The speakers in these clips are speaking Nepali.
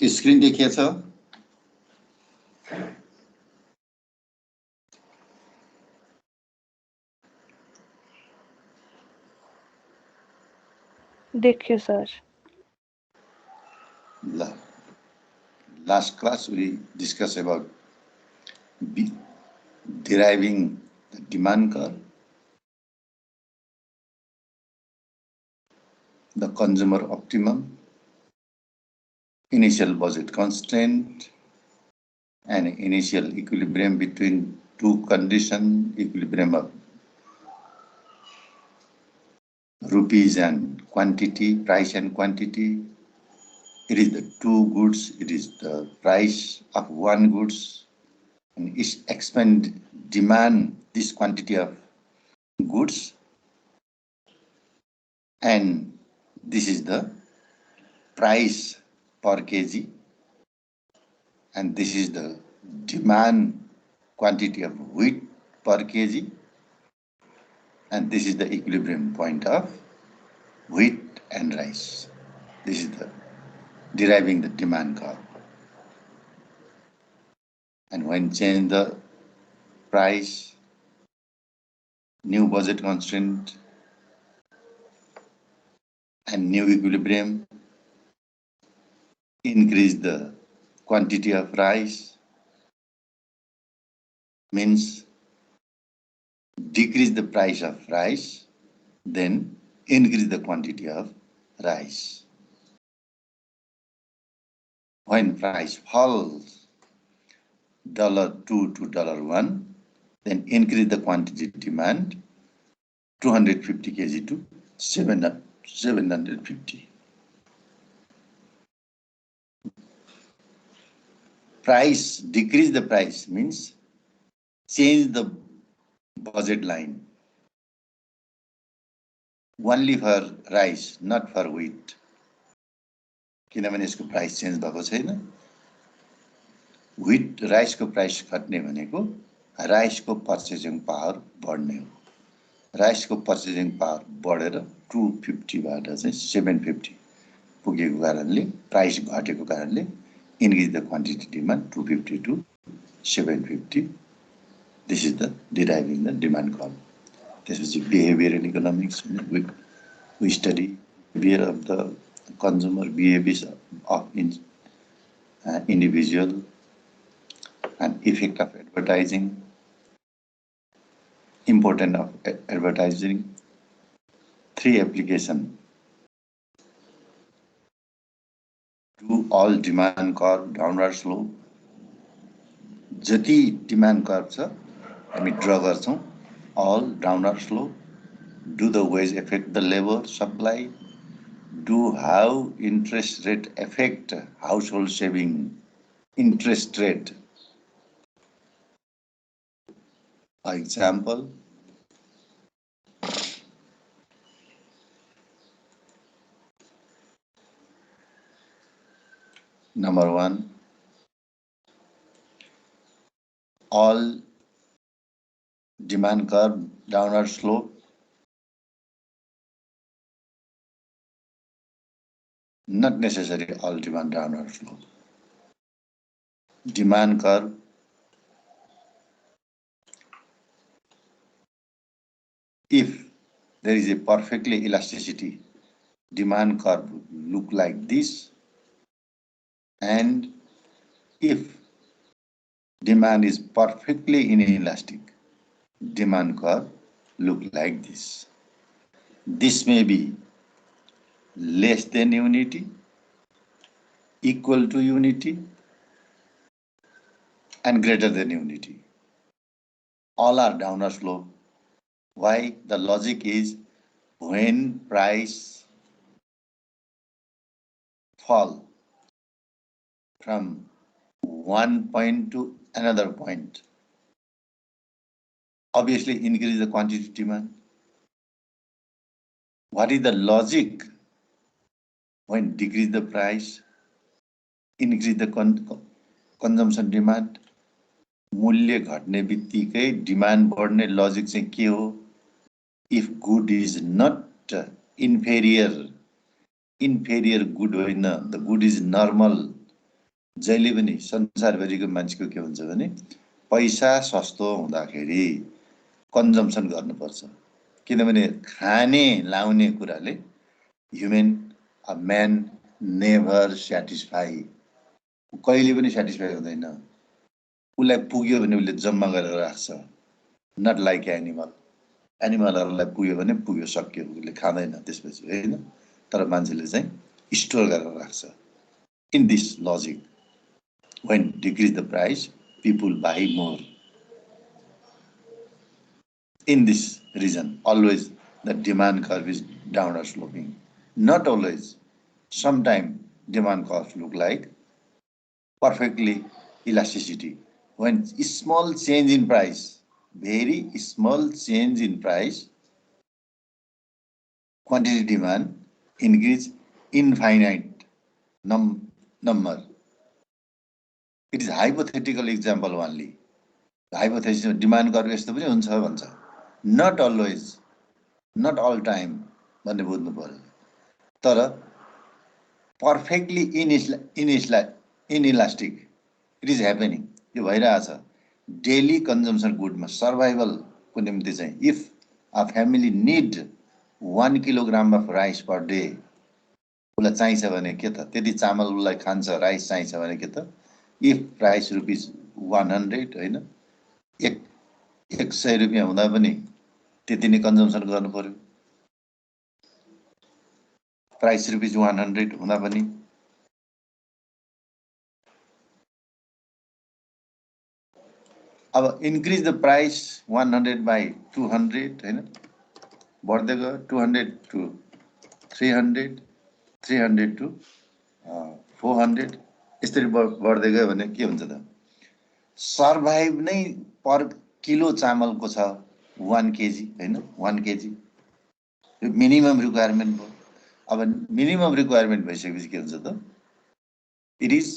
स्क्रीन देखिएछ देखियो sir last class we discussed about deriving the demand curve, the consumer optimum, initial budget constraint, and initial equilibrium between two conditions, equilibrium of rupees and quantity, price and quantity. It is the two goods, it is the price of one goods, and it expand demand this quantity of goods, and this is the price per kg, and this is the demand quantity of wheat per kg, and this is the equilibrium point of wheat and rice. This is the deriving the demand curve. And when change the price, new budget constraint, and new equilibrium, increase the quantity of rice, means decrease the price of rice, then increase the quantity of rice. When price falls $2 to $1, then increase the quantity demand 250 kg to 750. Price, decrease the price means change the budget line only for rice, not for wheat. किनभने यसको प्राइस चेन्ज भएको छैन. व्हीट राइसको प्राइस घट्ने भनेको राइसको पर्चेजिङ पावर बढ्ने हो. राइसको पर्चेजिङ पावर बढेर 250 बाट चाहिँ 750 पुगेको कारणले प्राइस घटेको कारणले increase the quantity demand 250 to 750. This is the deriving the demand curve. This is behavioral economics. We study behavior of the consumer, behaviors of individual, and effect of advertising, importance of advertising, 3 application. Do all demand curve downward slope. जति demand curve छ हामी draw गर्छौं, all downward slope. Do the wage affect the labor supply? Do how interest rate affect household saving? Interest rate. For example, number 1, all demand curve downward slope. Not necessary all demand downward slope. Demand curve if there is a perfectly elasticity, demand curve look like this, and if demand is perfectly inelastic, demand curve look like this. This may be less than unity, equal to unity, and greater than unity. All are downward slope. Why? The logic is when price fall from one point to another point, obviously increase the quantity demand. What is the logic when decrease the price, increase the consumption demand? मूल्य घट्ने बित्तिकै डिमान्ड बढ्ने लजिक चाहिँ के हो? If good is not inferior good होइन, the good is normal, जहिले पनि संसारभरिको मान्छेको के हुन्छ भने पैसा सस्तो हुँदाखेरि कन्जम्सन गर्नुपर्छ किनभने खाने लाउने कुराले human a man never satisfy कहिले पनि स्याटिस्फाई हुँदैन उसलाई पुग्यो भने उसले जम्मा गरेर राख्छ नट लाइक एनिमल एनिमलहरूलाई पुग्यो भने पुग्यो सक्यो उसले खाँदैन त्यसपछि हैन तर मान्छेले चाहिँ स्टोर गरेर राख्छ in this logic when decrease the price people buy more in this region always the demand curve is downward sloping not always sometimes demand curve look like perfectly elasticity when small change in price very small change in price quantity demand increase infinite number it is hypothetical example only hypothesis demand curve यस्तो पनि हुन्छ भन्छ not always not all time भन्ने बुझ्नु पर्यो तर perfectly inelastic it is happening यो भइरहेछ daily consumption good मा survival को निम्ति चाहिँ if a family need 1 kilogram of rice per day उसलाई चाहिन्छ भने के त त्यति चामल उसलाई खान्छ राइस चाहिन्छ भने के त if price rupees 100 हैन 100 रुपैयाँ हुँदा पनि त्यति नै कन्जम्सन गर्नु पर्यो प्राइस रुपीज 100 हुँदा पनि अब इन्क्रिज द प्राइस 100 by 200 हैन बढ्दै गयो 200 to 300 300 to 400 यसरी बढ्दै गयो भने के हुन्छ त सर्भाइभ नै पर किलो चामलको छ 1 kg हैन 1 kg यो मिनिमम रिक्वायरमेन्ट हो अब मिनिमम रिक्वायरमेन्ट भइसकेपछि के हुन्छ त इट इज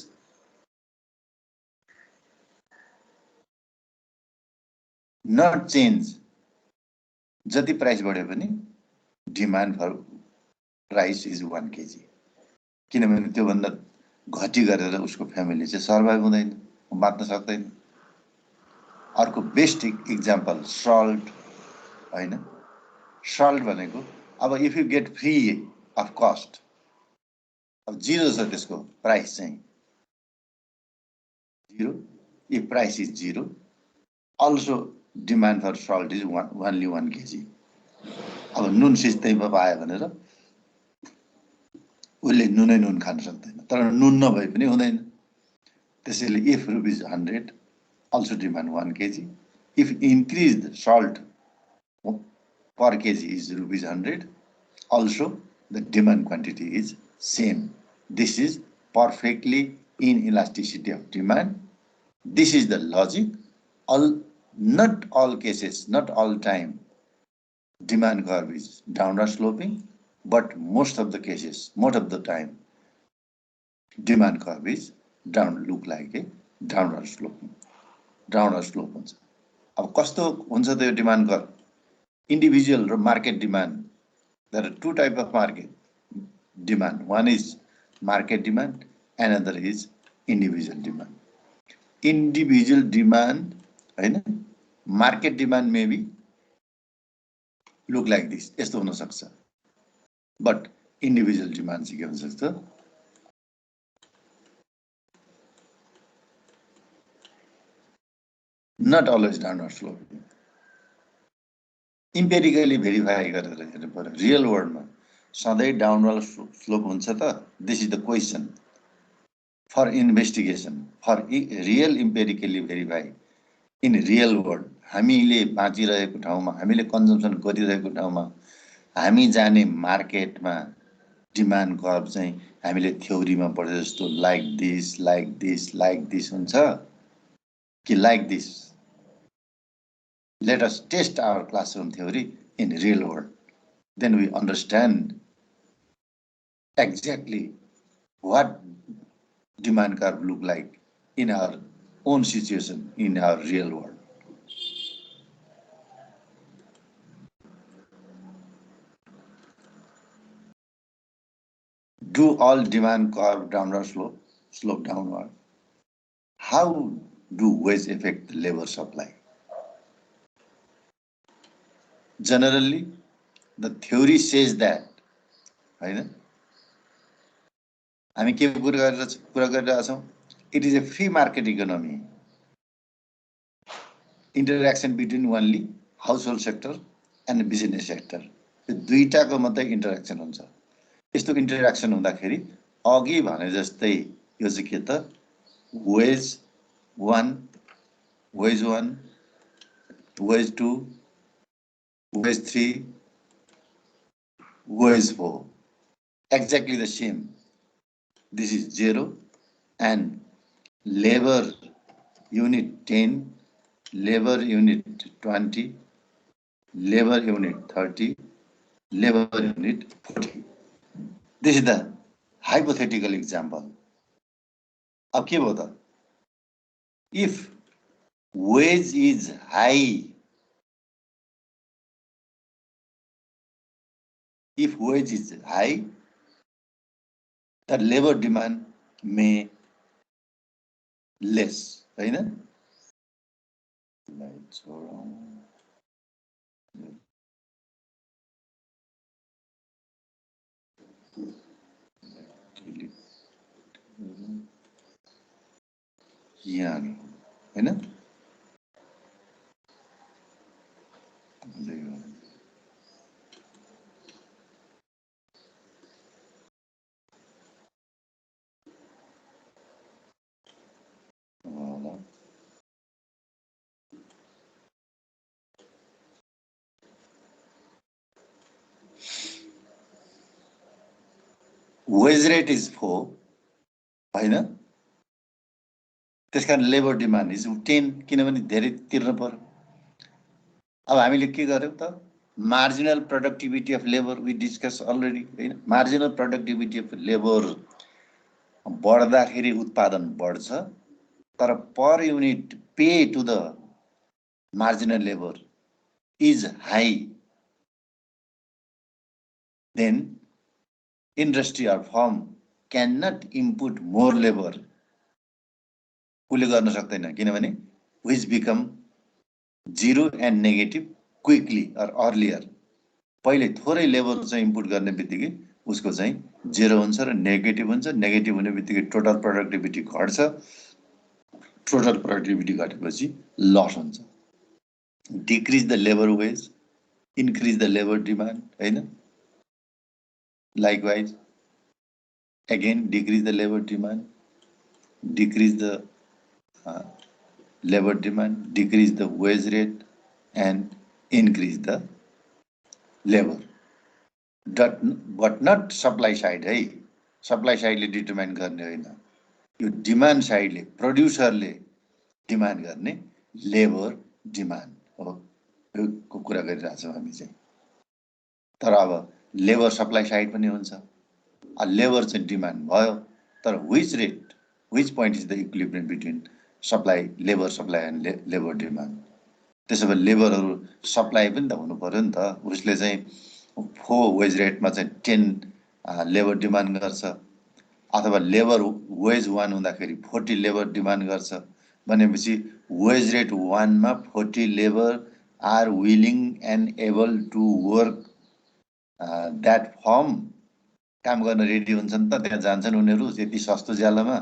नट चेन्ज जति प्राइस बढ्यो पनि demand for price is 1 kg किनभने त्यो भन्दा घटी गरेर उसको फ्यामिली चाहिँ सर्भाइभ हुँदैन बाँच्न सक्दैन अर्को बेस्ट एक्जाम्पल सल्ट हैन सल्ट भनेको अब if you get free of cost अब जिरो छ त्यसको प्राइस चाहिँ zero if price is zero also demand for salt is only 1 kg अब नुन सिस्दै पायो भनेर उसले नुनै नुन खान सक्दैन तर नुन नभए पनि हुँदैन त्यसैले if rupees 100 also demand 1 kg if increased salt per kg is rupees 100 also the demand quantity is same this is perfectly inelasticity of demand this is the logic not all cases not all time demand curve is downward sloping but most of the cases most of the time demand curve is look like a downward sloping downward slope हुन्छ अब कस्तो हुन्छ त यो डिमान्ड कर्भ इन्डिभिजुअल र market demand there are two type of market demand one is market demand another is individual demand हैन market demand may be look like this यस्तो हुन सक्छ बट इन्डिभिजुअल डिमान्ड चाहिँ के हुन सक्छ not always downward sloping empirically verify गरेर हेर्नु पर्यो रियल वर्ल्डमा सधैँ डाउनवर्ड स्लोप हुन्छ त this is the question for investigation for real empirically verify in real world हामीले बाँचिरहेको ठाउँमा हामीले कन्जम्सन गरिरहेको ठाउँमा हामी जाने मार्केटमा डिमान्ड कर्भ चाहिँ हामीले थ्योरीमा पढे जस्तो लाइक दिस हुन्छ कि like this let us test our classroom theory in real world then we understand exactly what demand curve look like in our own situation in our real world do all demand curve downward slope downward How do wage affect the labor supply? Generally, the theory says that, हैन, हामी के कुरा गरिरहेका छौं, it is a free market economy. Interaction between only household sector and business sector. यो दुईटाको मात्रै इन्टरेक्सन हुन्छ. यस्तो इन्टरेक्सन हुँदाखेरि अघि भने जस्तै यो चाहिँ के त, wage 1, wage 1, wage 2, wage 3, wage 4, exactly the same. This is 0 and labor unit 10, labor unit 20, labor unit 30, labor unit 40. This is the hypothetical example. अब के भयो त, if wage is high, if wage is high, the labor demand may less, हैन? Lights are on. यहाँ हैन, wage rate is 4, हैन, त्यसकारण लेबर डिमान्ड इज 10, किनभने धेरै तिर्न पर्यो. अब हामीले के गर्यौं त, marginal productivity of labour we discuss already, हैन. मार्जिनल प्रोडक्टिभिटी अफ लेबर बढ्दाखेरि उत्पादन बढ्छ, तर per unit pay to the marginal labour is high, then industry or firm cannot input more labor. उसले गर्न सक्दैन, किनभने which become 0 and negative quickly or earlier. पहिले थोरै लेबर चाहिँ इनपुट गर्ने बित्तिकै उसको चाहिँ 0 हुन्छ र नेगेटिभ हुन्छ. नेगेटिभ हुने बित्तिकै टोटल प्रोडक्टिभिटी घट्छ. टोटल प्रोडक्टिभिटी घटेपछि लस हुन्छ. Decrease the labour wage, increase the labor demand, हैन. Likewise, again decrease the labor demand, decrease the labor demand, decrease the wage rate, and increase the labor. But not supply side, है. Supply side ले determine गर्ने हैन, यो demand side ले, producer ले demand गर्ने labor demand हो, यो कुरा गरिरहेका छौं हामी चाहिँ. तर अब लेबर सप्लाई साइड पनि हुन्छ. लेबर चाहिँ डिमान्ड भयो, तर which rate, which point is the equilibrium between supply, labor supply and labor demand. त्यसो भए लेबरहरु सप्लाई पनि त हुनु पर्यो नि त. उसले चाहिँ 4 वेज रेटमा चाहिँ 10 लेबर डिमान्ड गर्छ, अथवा लेबर वेज 1 हुँदाखेरि 40 लेबर डिमान्ड गर्छ भनेपछि वेज रेट 1 मा 40 labour are willing and able to work that firm, काम गर्न रेडी हुन्छन् त, त्यहाँ जान्छन् उनीहरु यति सस्तो ज्यालामा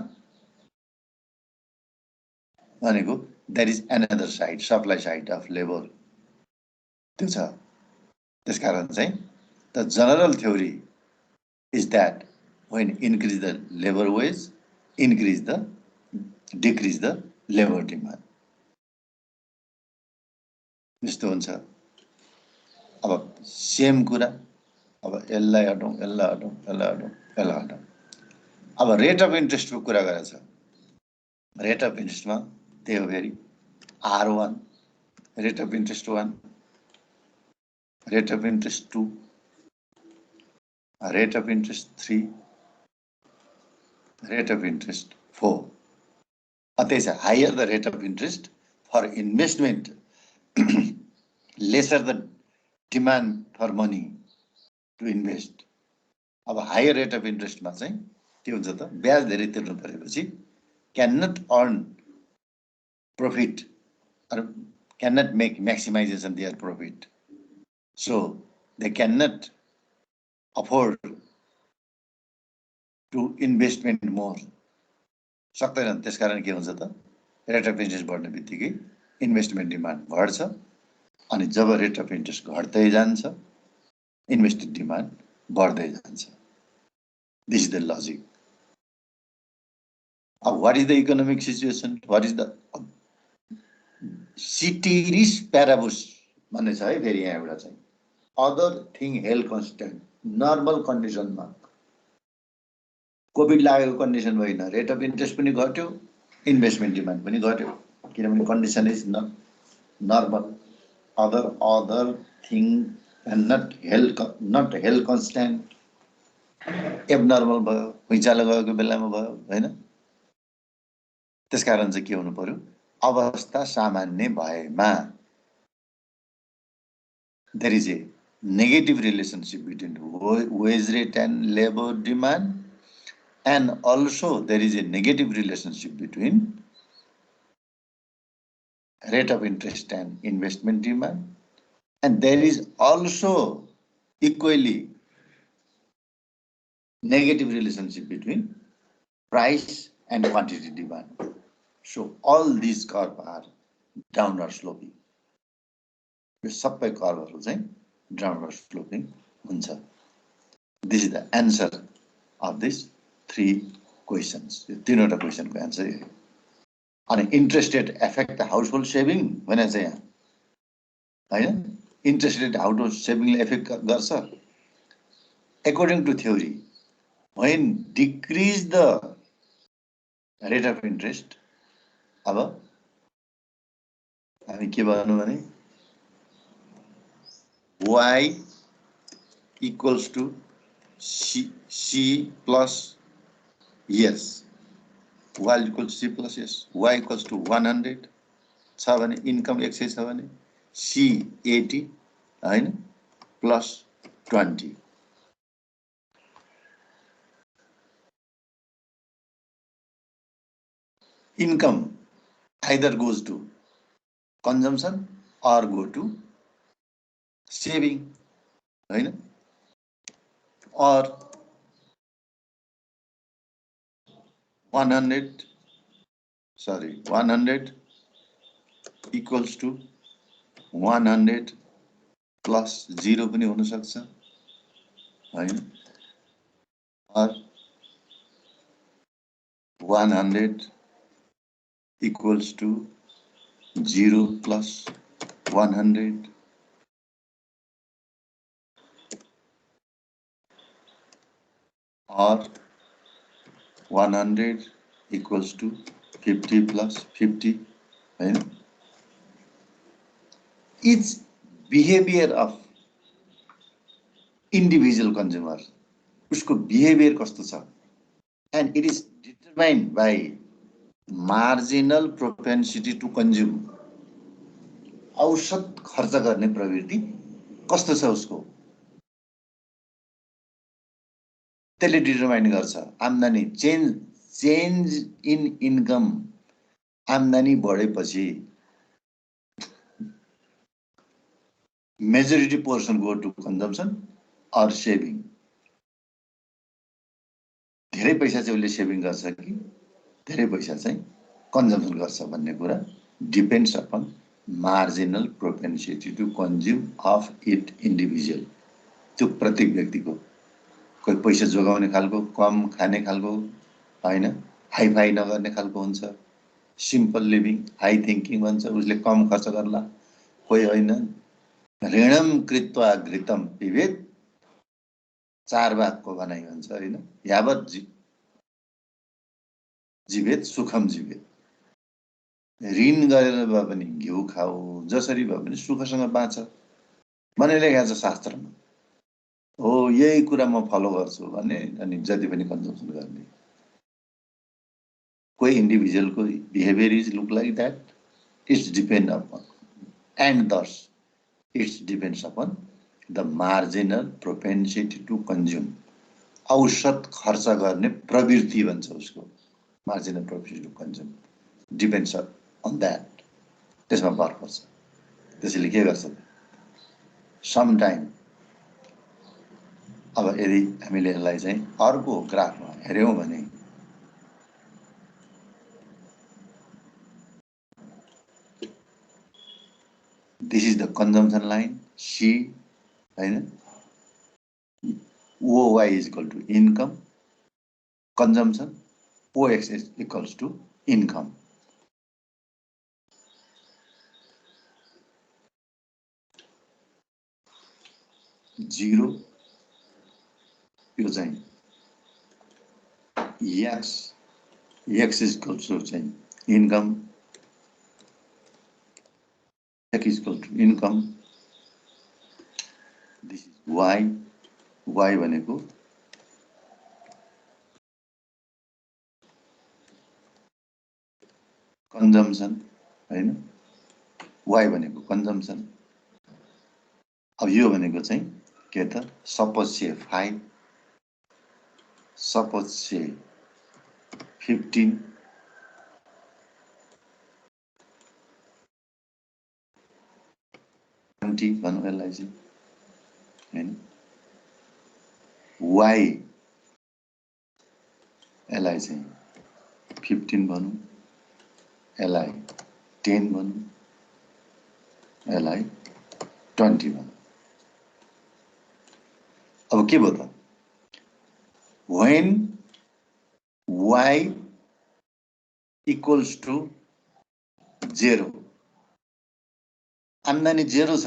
भनेको. that is another side, supply side of labor. त्यो छ. त्यसकारण चाहिँ the general theory is that when increase the labor wage, decrease the labor demand. यस्तो हुन्छ. अब सेम कुरा, अब यसलाई हटाउँ, यसलाई हटाउँ, यसलाई हटाउँ, यसलाई हटाउँ. अब रेट अफ इन्ट्रेस्टको कुरा गरेको छ. रेट अफ इन्ट्रेस्टमा त्यही हो फेरि R1, rate of interest 1, rate of interest 2, rate of interest 3, rate of interest 4. त्यही छ, higher the rate of interest for investment, lesser the demand for money to invest. अब हायर रेट अफ इन्ट्रेस्टमा चाहिँ के हुन्छ त, ब्याज धेरै तिर्नु परेपछि can not earn profit or cannot make maximization their profit. So they cannot afford to investment more. सक्दैनन्, त्यसकारण के हुन्छ त रेट अफ इन्ट्रेस्ट बढ्ने बित्तिकै इन्भेस्टमेन्ट डिमान्ड घट्छ अनि जब रेट अफ इन्ट्रेस्ट घट्दै जान्छ इन्भेस्टमेन्ट डिमान्ड बढ्दै जान्छ. This is the logic. अब what is the economic situation, what is the ceteris paribus भन्ने छ है. फेरि यहाँ एउटा चाहिँ other thing held constant normal कन्डिसनमा कोभिड लागेको कन्डिसन होइन, रेट अफ इन्ट्रेस्ट पनि घट्यो, इन्भेस्टमेन्ट डिमान्ड पनि घट्यो, किनभने condition is normal. Other thing not held constant abnormal भयो, भुइँचालो गएको बेलामा भयो होइन. त्यसकारण चाहिँ के हुनु पर्यो, अवस्था सामान्य भएमा there is a negative relationship between wage rate and labour demand. And also there is a negative relationship between rate of interest and investment demand. And there is also equally negative relationship between price and quantity demand. So all these curves are downward sloping. यो सबै कर्वहरु चाहिँ downward sloping हुन्छ. This is the answer of this 3 questions. यो तीनवटा क्वेशनको आन्सर यही. अनि interest rate affect the household saving भने चाहिँ यहाँ हैन, इन्ट्रेस्ट रेट हाउसहोल्ड सेभिङले एफेक्ट गर्छ. According to theory, when decrease the rate of interest, अब हामी के भन्नु भने y equals to c plus yes, y equals c plus yes, y equals to 100 छ भने इन्कम 100 छ भने c 80 हैन plus 20. income either goes to consumption or go to saving हैन, or 100 equals to 100 plus 0 पनि हुन सक्छ हैन, or 100 equals to 0 plus 100, or 100 equals to 50 plus 50 हैन. Each behavior of individual consumer, उसको behavior कस्तो छ, and it is determined by marginal propensity to consume. औसत खर्च गर्ने प्रवृत्ति कस्तो छ उसको, त्यसले डिटरमाइन गर्छ. आम्दानी चेन्ज इन इन्कम, आम्दानी बढेपछि majority portion go to consumption or saving. धेरै पैसा चाहिँ उसले सेभिङ गर्छ कि धेरै पैसा चाहिँ कन्जम्पसन गर्छ भन्ने कुरा depends upon marginal propensity to consume of it individual. त्यो प्रत्येक व्यक्तिको, कोही पैसा जोगाउने खालको, कम खाने खालको हैन, हाई फाई नगर्ने खालको हुन्छ, सिम्पल लिभिङ हाई थिंकिङ भन्छ, उसले कम खर्च गर्ला. कोही हैन, ऋणम कृत्वा घृतम पिबेत, 4 भागको भनाइ हुन्छ हैन, यावत जीवेत सुखम जीवेत. ऋण गरेर भए पनि घिउ खाऊ, जसरी भए पनि सुखसँग बाँच भन्ने लेखेको छ शास्त्रमा. हो यही कुरा म फलो गर्छु भन्ने, अनि जति पनि कन्जम्पसन गर्ने. कोही इन्डिभिजुअलको behaviour is look like that, it's depend upon and thus it's depends upon the marginal propensity to consume. औसत खर्च गर्ने प्रवृत्ति भन्छ उसको, marginal propensity to consume depends on that. त्यसमा भर पर्छ। त्यसैले के गर्छ सम टाइम अब यदि हामीले यसलाई चाहिँ अर्को ग्राफमा हेर्यौं भने this is the consumption line C हैन OY is equal to income consumption OX is equals to income zero यो चाहिँ X is equal to चाहिँ income X is equal to income this is Y भनेको consumption हैन Y भनेको consumption अब यो भनेको चाहिँ के त suppose say 5 suppose say 15 20 भनौं यसलाई चाहिँ हैन Y यसलाई चाहिँ 15 भनौं यसलाई 10 भनौं यसलाई 20 भनौं अब के भयो त when Y equals to 0 आम्दानी 0 छ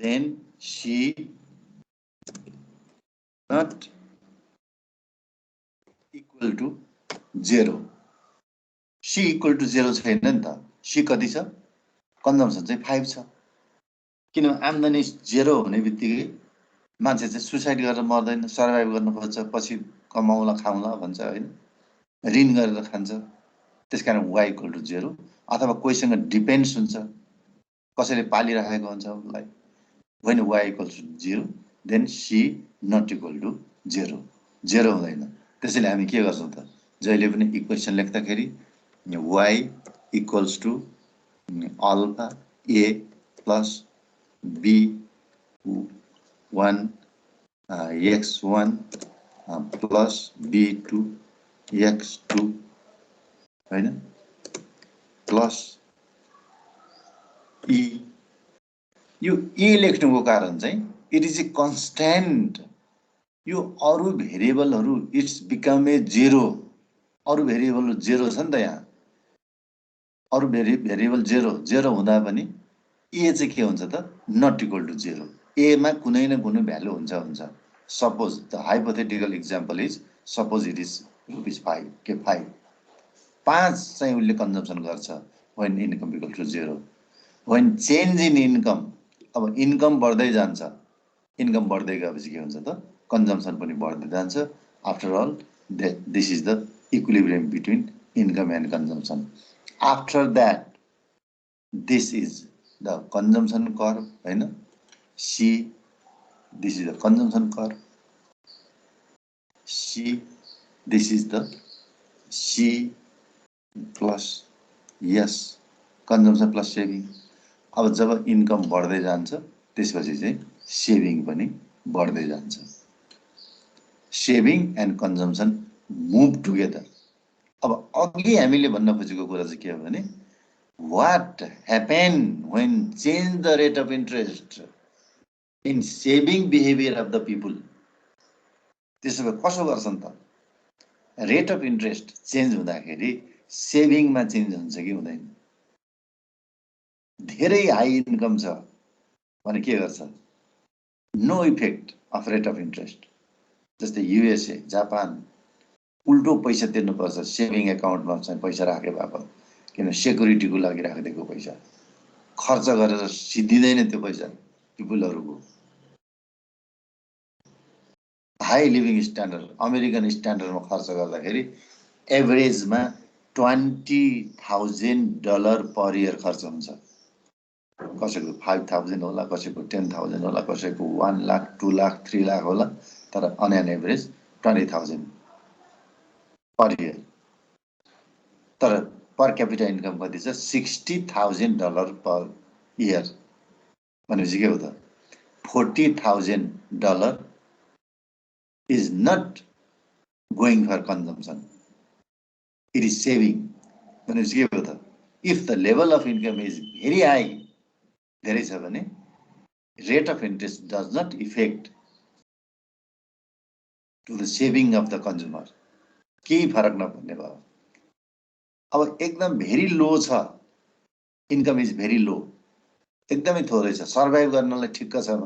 then she not equal to 0 she equal to 0 छैन नि त she कति छ कन्जम्पसन चाहिँ 5 छ किनभने आम्दानी 0 हुने बित्तिकै मान्छे चाहिँ सुसाइड गरेर मर्दैन सर्भाइभ गर्न खोज्छ पछि कमाउला खाउला भन्छ हैन ऋण गरेर खान्छ त्यसकारण y equal to 0 अथवा कोहीसँग डिपेन्ड्स हुन्छ कसैले पालिराखेको हुन्छ उसलाई when y equals to 0 then she not equal to 0 हुँदैन त्यसैले हामी के गर्छौं त जहिले पनि इक्वेसन लेख्दाखेरि y equals to alpha a plus b1 x1 plus b2 x2 हैन प्लस e यो a लेख्नुको कारण चाहिँ इट इज ए कन्स्ट्यान्ट यो अरु भेरिएबलहरु इट्स बिकम ए 0 अरु भेरिएबल 0 छ नि त यहाँ अरु भेरिएबल 0 हुँदा पनि a चाहिँ के हुन्छ त नट इक्वल टु 0 a मा कुनै न कुनै भ्यालु हुन्छ suppose the hypothetical example is suppose it is ₹5 के 5 चाहिँ उले कन्जम्पसन गर्छ when income equal to 0 when change in income अब इन्कम बढ्दै जान्छ इन्कम बढ्दै गएपछि के हुन्छ त कन्जम्पसन पनि बढ्दै जान्छ after all this is the equilibrium between income and consumption after that this is the consumption curve हैन see this is the consumption curve see this is the C plus S consumption plus saving अब जब इन्कम बढ्दै जान्छ त्यसपछि चाहिँ सेभिङ पनि बढ्दै जान्छ saving and consumption move together अब अघि हामीले भन्न खोजेको कुरा चाहिँ के हो भने what happen when change the rate of interest in saving behaviour of the people त्यसो भए कसो गर्छन् त रेट अफ इन्ट्रेस्ट चेन्ज हुँदाखेरि सेभिङमा चेन्ज हुन्छ कि हुँदैन धेरै हाई इन्कम छ भने के गर्छ no effect of rate of interest जस्तै युएसए जापान उल्टो पैसा तिर्नुपर्छ सेभिङ एकाउन्टमा चाहिँ पैसा राखे भए किन सेक्युरिटीको लागि राखिदिएको पैसा खर्च गरेर सिद्धिदैन त्यो पैसा पिपुलहरुको हाई लिभिङ स्ट्यान्डर्ड अमेरिकन स्ट्यान्डर्डमा खर्च गर्दाखेरि एभरेजमा $20,000 पर इयर खर्च हुन्छ कसैको 5,000 होला कसैको 10,000 होला कसैको 1 लाख 2 लाख 3 लाख होला तर on an average 20,000 per year तर पर क्यापिटा इन्कम कति छ $60,000 पर इयर भनेपछि के हो त $40,000 is not going for consumption, it is saving भनेपछि के हो त if the level of income is very high धेरै छ भने rate of interest does not affect to the saving of the consumer केही फरक नपर्ने भयो अब एकदम भेरी लो छ इन्कम इज भेरी लो एकदमै थोरै छ सर्भाइभ गर्नलाई ठिक्क छ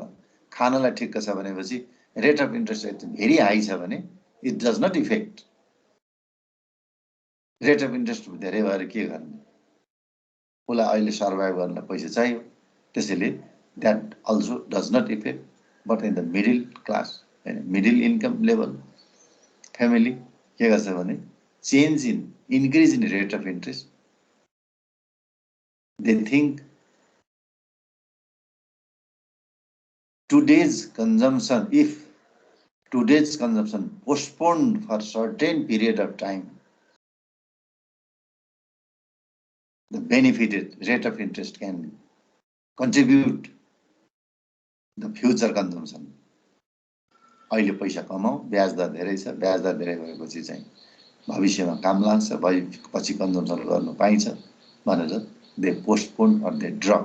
खानलाई ठिक्क छ भनेपछि rate of interest rate very high छ भने it does not affect rate of interest धेरै भएर के गर्ने उसलाई अहिले सर्भाइभ गर्न पैसा चाहियो त्यसैले that also does not affect but in the middle class हैन मिडल इन्कम लेभल फ्यामिली के गर्छ भने change in increase in rate of interest, they think today's consumption, if today's consumption postponed for certain period of time, the benefited rate of interest can contribute the future consumption. अहिले पैसा कमाऊ ब्याज दर धेरै छ ब्याज दर धेरै भएपछि चाहिँ भविष्यमा काम लाग्छ पछि कन्जम्सन गर्न पाइन्छ भनेर they postpone or they drop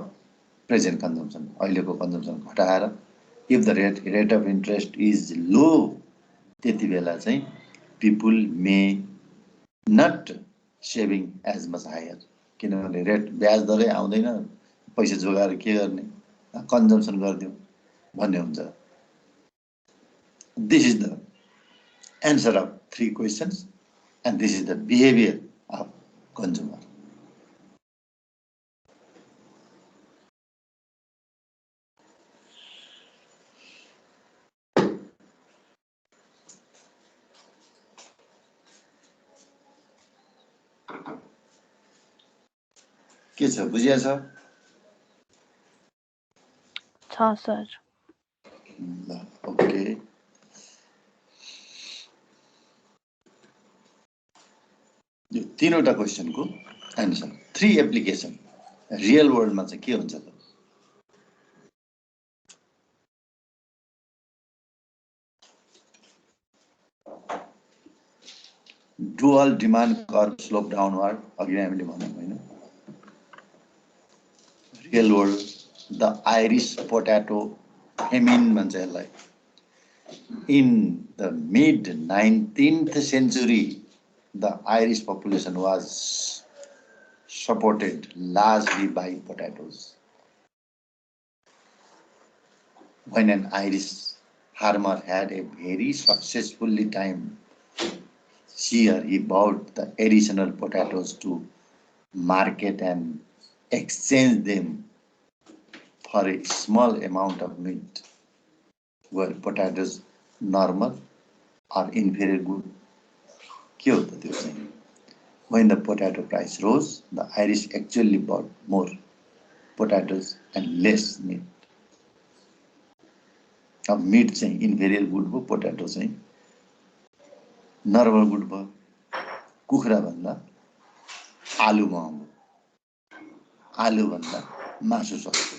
present consumption अहिलेको कन्जम्सन घटाएर if the rate of interest is low त्यति बेला चाहिँ people may not saving as much higher किनभने रेट ब्याज दरै आउँदैन पैसा जोगाएर के गर्ने कन्जम्सन गरिदिउँ भन्ने हुन्छ this is the answer of 3 questions and this is the behavior of consumer. के छ बुझिया छ सर ल ओके यो तीनवटा क्वेसनको एन्सर 3 एप्लिकेसन रियल वर्ल्डमा चाहिँ के हुन्छ त dual demand curve slope downward अघि हामीले भन्यौं हैन real world the Irish potato famine भन्छ यसलाई in the mid 19th century the Irish population was supported largely by potatoes. When an Irish farmer had a very successfully timed year, he bought the additional potatoes to market and exchanged them for a small amount of meat. Were potatoes normal or inferior good? के हो त त्यो चाहिँ when the potato price rose the Irish actually bought more potatoes and less meat अब meat चाहिँ inferior good भयो potato चाहिँ normal good भयो कुखुरा भन्दा आलु महँगो आलु भन्दा मासु सस्तो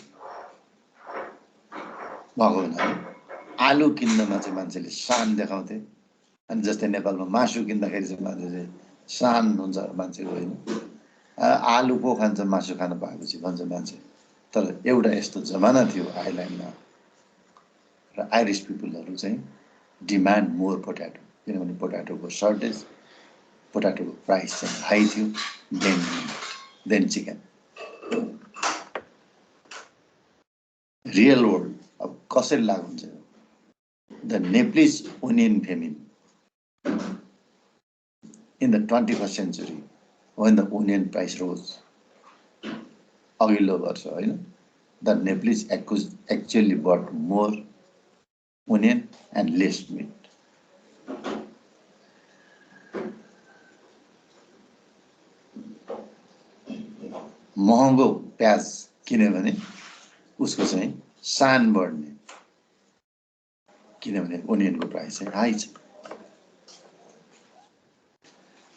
भएको हुनाले आलु किन्नमा चाहिँ मान्छेले शान देखाउँथे अनि जस्तै नेपालमा मासु किन्दाखेरि चाहिँ मान्छे चाहिँ शान हुन्छ मान्छेको हैन आलु पो खान्छ मासु खान पाएपछि भन्छ मान्छे तर एउटा यस्तो जमाना थियो आइल्यान्डमा र आइरिश पिपलहरु चाहिँ डिमान्ड मोर पोटैटो किनभने पोटैटोको सर्टेज पोटैटोको प्राइस चाहिँ हाई थियो देन चिकन रियल वर्ल्ड अब कसरी लागु हुन्छ the Nepalese onion famine in the 21st century when the onion price rose अघिल्लो वर्ष हैन the Nepalese actually bought more onion and less meat महँगो प्याज किन्यो भने उसको चाहिँ शान बढ्ने किनभने ओनियनको प्राइस चाहिँ हाई छ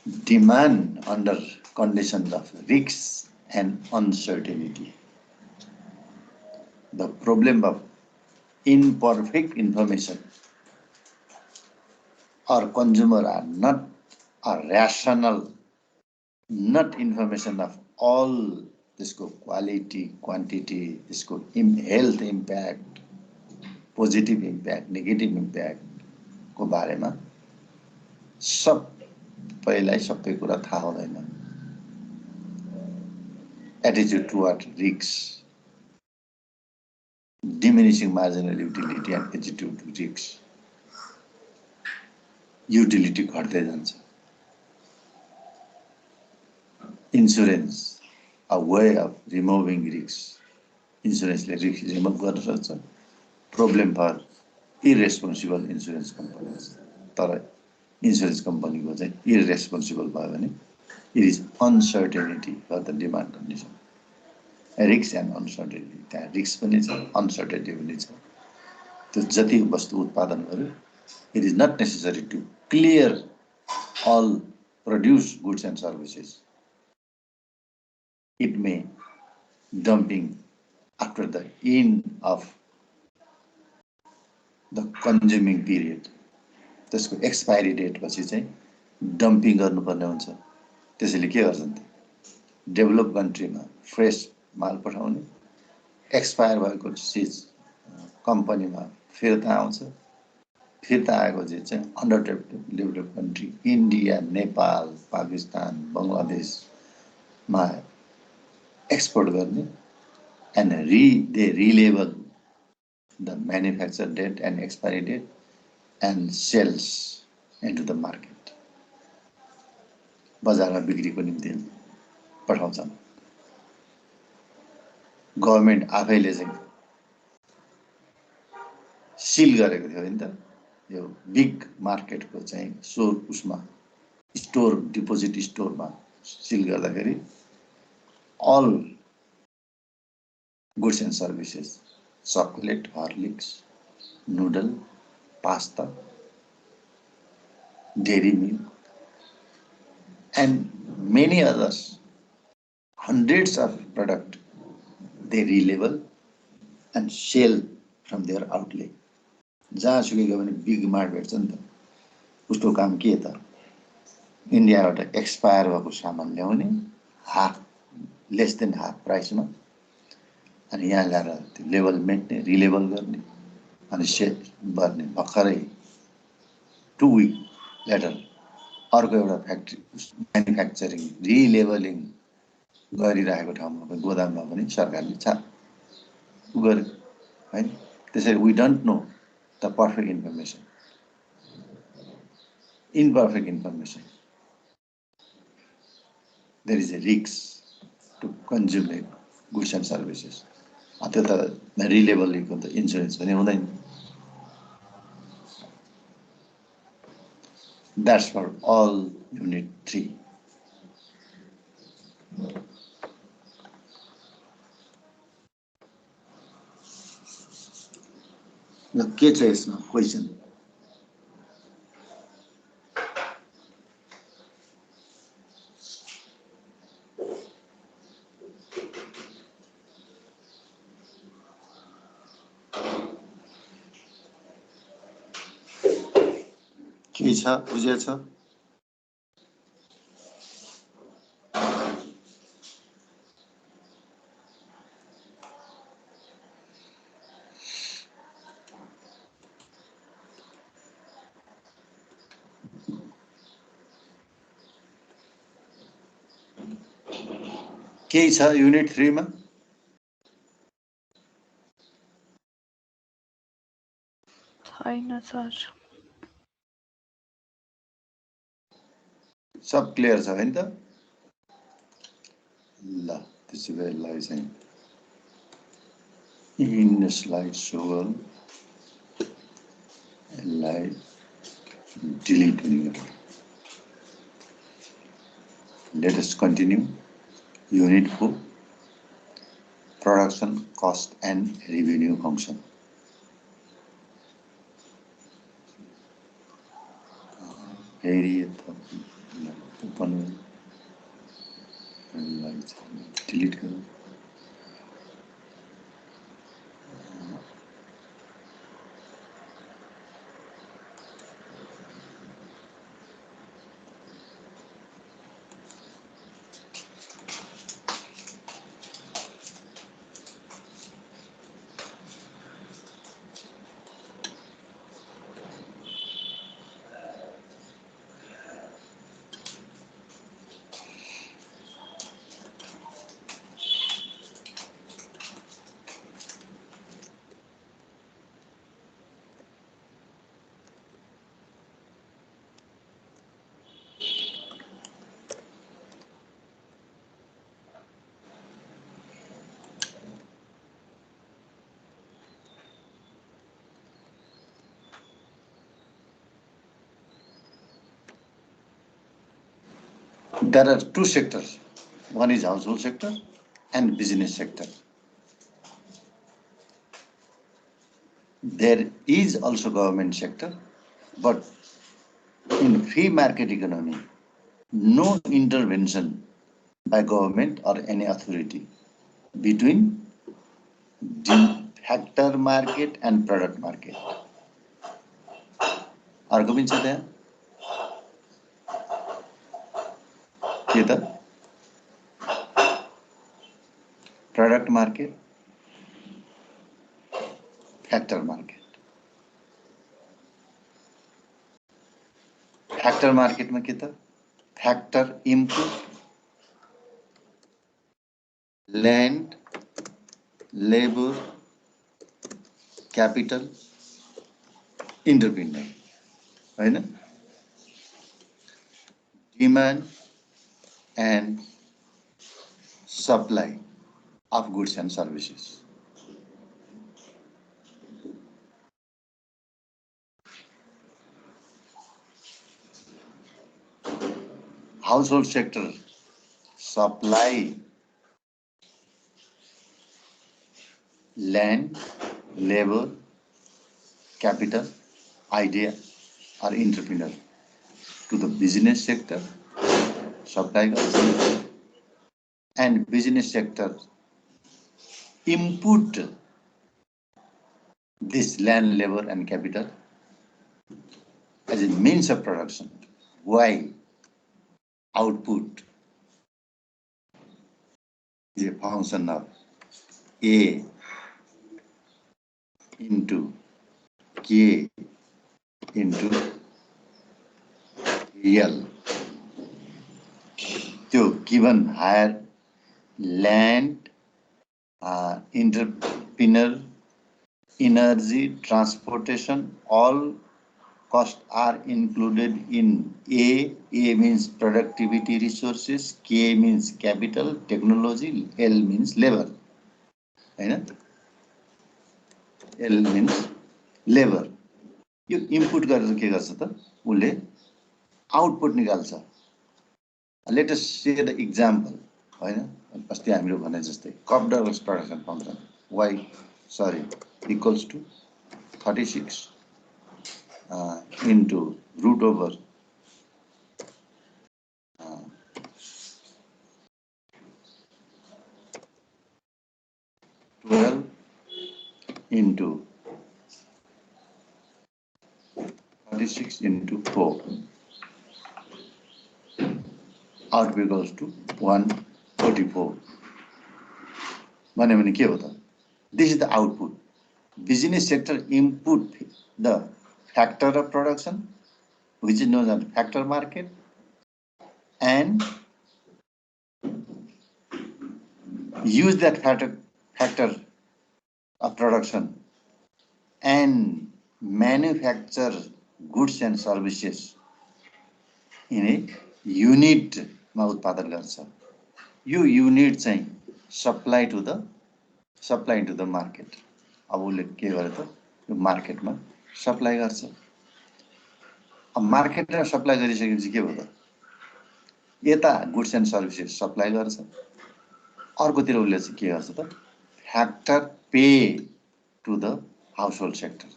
demand under conditions of risks and uncertainty. The problem of imperfect information or consumer are not a rational, not information of all त्यसको क्वालिटी क्वान्टिटी त्यसको health impact positive impact negative इम्प्याक्टको बारेमा सबैलाई सबै कुरा थाहा हुँदैन attitude toward risk diminishing marginal utility and attitude to risks. Utility घट्दै जान्छ. Insurance, a way of removing risks. Insurance ले risk remove गर्न सक्छ. Problem for irresponsible insurance companies. तर insurance company को चाहिँ irresponsible भयो भने it is uncertainty for the demand condition. Risk and uncertainty. त्यहाँ risk पनि छ, uncertainty पनि छ. त्यो जति वस्तु उत्पादन गर्यो, it is not necessary to clear all produced goods and services. It may dumping after the end of the consuming period. त्यसको expiry date पछि चाहिँ dumping गर्नुपर्ने हुन्छ. त्यसैले के गर्छन् त? Developed country मा fresh माल पठाउने, expire भएको चिज कम्पनीमा फिर्ता आउँछ. फिर्ता आएको चिज चाहिँ underdeveloped country India, Nepal, Pakistan, बङ्गलादेशमा एक्सपोर्ट गर्ने and they relabel the manufacture date and expiry date and sells into the market. बजारमा बिक्रीको निम्ति पठाउँछन्. गभर्नमेन्ट आफैले चाहिँ सिल गरेको थियो नि त यो बिग मार्केटको चाहिँ उसमा स्टोर डिपोजिट स्टोरमा सिल गर्दाखेरि all goods and services, chocolate, Horlicks, noodle, pasta, dairy milk, and many others, hundreds of products they relabel and sell from their outlet. जहाँसुकै गयो भने बिग मार्ट भेट्छ नि त उसको काम के त इन्डियाबाट एक्सपायर भएको सामान ल्याउने हाफ लेस देन हाफ प्राइसमा अनि यहाँ ल्याएर त्यो लेबल मेट्ने रिलेबल गर्ने अनि सेल गर्ने भर्खरै 2 week लेटर अर्को एउटा फ्याक्ट्री म्यानुफ्याक्चरिङ रिलेबलिङ गरिरहेको ठाउँमा पनि गोदाममा पनि सरकारले छाप गर्यो हैन. त्यसैले we don't know the perfect information. Imperfect information there is a risk to consume goods and services. त्यो त रिलेबलिङको त इन्सुरेन्स पनि हुँदैन. That's for all unit 3. ल के छ यसमा क्वेसन? के छ बुझेछ? के छ युनिट 3 मा? छैन सर. सब क्लियर छ हैन त? ल त्यसो भए यसलाई चाहिँ इन स्लाइड सो गरौँ. यसलाई डिलिट पनि गरौँ. Let us continue. Unit 4, production cost and revenue function. Area open. Delete करूँ। There are two sectors. One is household sector and business sector. There is also government sector, but in free market economy, no intervention by government or any authority between factor market and product market. अर्को पनि छ त्यहाँ के त product market, factor market. Factor market में के त factor input, land, labor, capital, interpiner, हैन? Demand and supply of goods and services. Household sector, supply, land, labor, capital, idea or entrepreneur. To the business sector, supply goods, and business sector input this land, labor and capital as a means of production. Why? Output is a function of A into K into L. So given higher land, entrepreneur, energy, transportation, all costs are included in A. A means productivity resources, K means capital, technology, L means labor. L means labor. यो इनपुट गरेर के गर्छ त उले आउटपुट निकाल्छ. Let us see the example, हैन? अस्ति हामीले भने जस्तै कपडरको production function y sorry equals to 36 into root over 12 into 36 into 4. Output goes to 144. भने के हो त? This is the output. Business sector input the factor of production, which is known as factor market, and use that factor of production and manufacture goods and services in a unit मा उत्पादन गर्छ. यो unit चाहिँ supply to the market. अब उले के गरे त यो मार्केट मा सप्लाई गर्छ. अब मार्केट मा सप्लाई गरिसकेपछि के भयो त यता गुड्स एन्ड सर्भिसेस सप्लाई गर्छ. अर्कोतिर उले चाहिँ के गर्छ त factor pay to the household sector.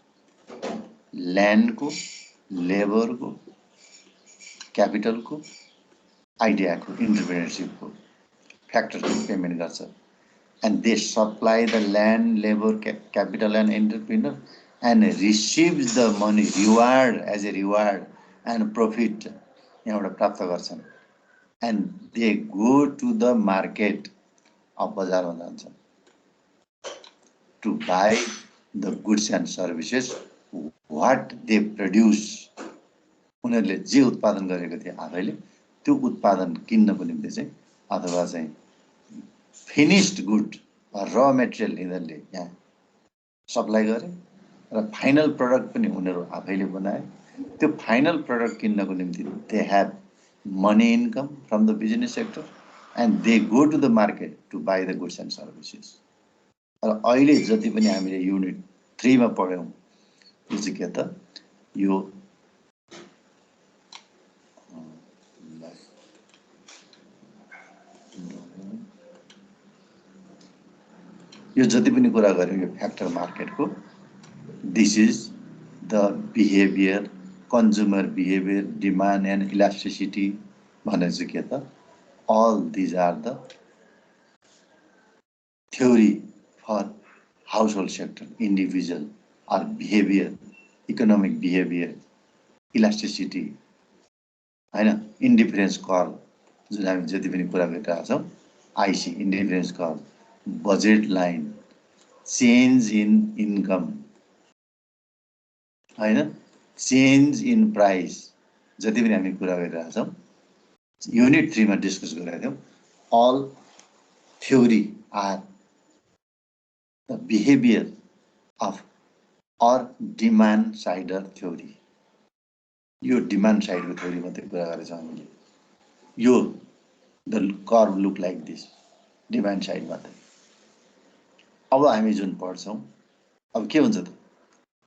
Land को, लेबर को, क्यापिटल को, आइडिया को, एन्टरप्रेन्योरशिप को फ्याक्टरको पेमेन्ट गर्छ and they supply the land, labor, capital and entrepreneur and receives the money reward as a reward and profit यहाँबाट प्राप्त गर्छन् and they go to the market अब बजारमा जान्छन् to buy the goods and services what they produce उनीहरूले जे उत्पादन गरेको थिए आफैले त्यो उत्पादन किन्नको निम्ति चाहिँ अथवा चाहिँ फिनिश्ड गुड र मेटेरियल यिनीहरूले यहाँ सप्लाई गरे र फाइनल प्रडक्ट पनि उनीहरू आफैले बनाए त्यो फाइनल प्रडक्ट किन्नको निम्ति they have money income from the business sector and they go to the market to buy the goods and services र अहिले जति पनि हामीले युनिट 3 मा पढ्यौँ यो चाहिँ के त यो जति पनि कुरा गर्यौँ यो फ्याक्टर मार्केटको this is the behaviour consumer behaviour demand and elasticity भनेर चाहिँ के त all these are the theory for household sector individual or behavior economic behavior elasticity हैन इन्डिफरेन्स कर्व जुन हामी जति पनि कुरा गरिरहेका छौँ आइसी indifference curve budget line change in income हैन चेन्ज इन प्राइस जति पनि हामी कुरा गरिरहेका छौँ युनिट 3 मा डिस्कस गरेका थियौँ all theory are the behavior of or demand side theory यो डिमान्ड साइडको थ्योरी मात्रै कुरा गरेछौँ हामीले यो the curve look like this demand side मात्रै अब हामी जुन पढ्छौँ अब के हुन्छ त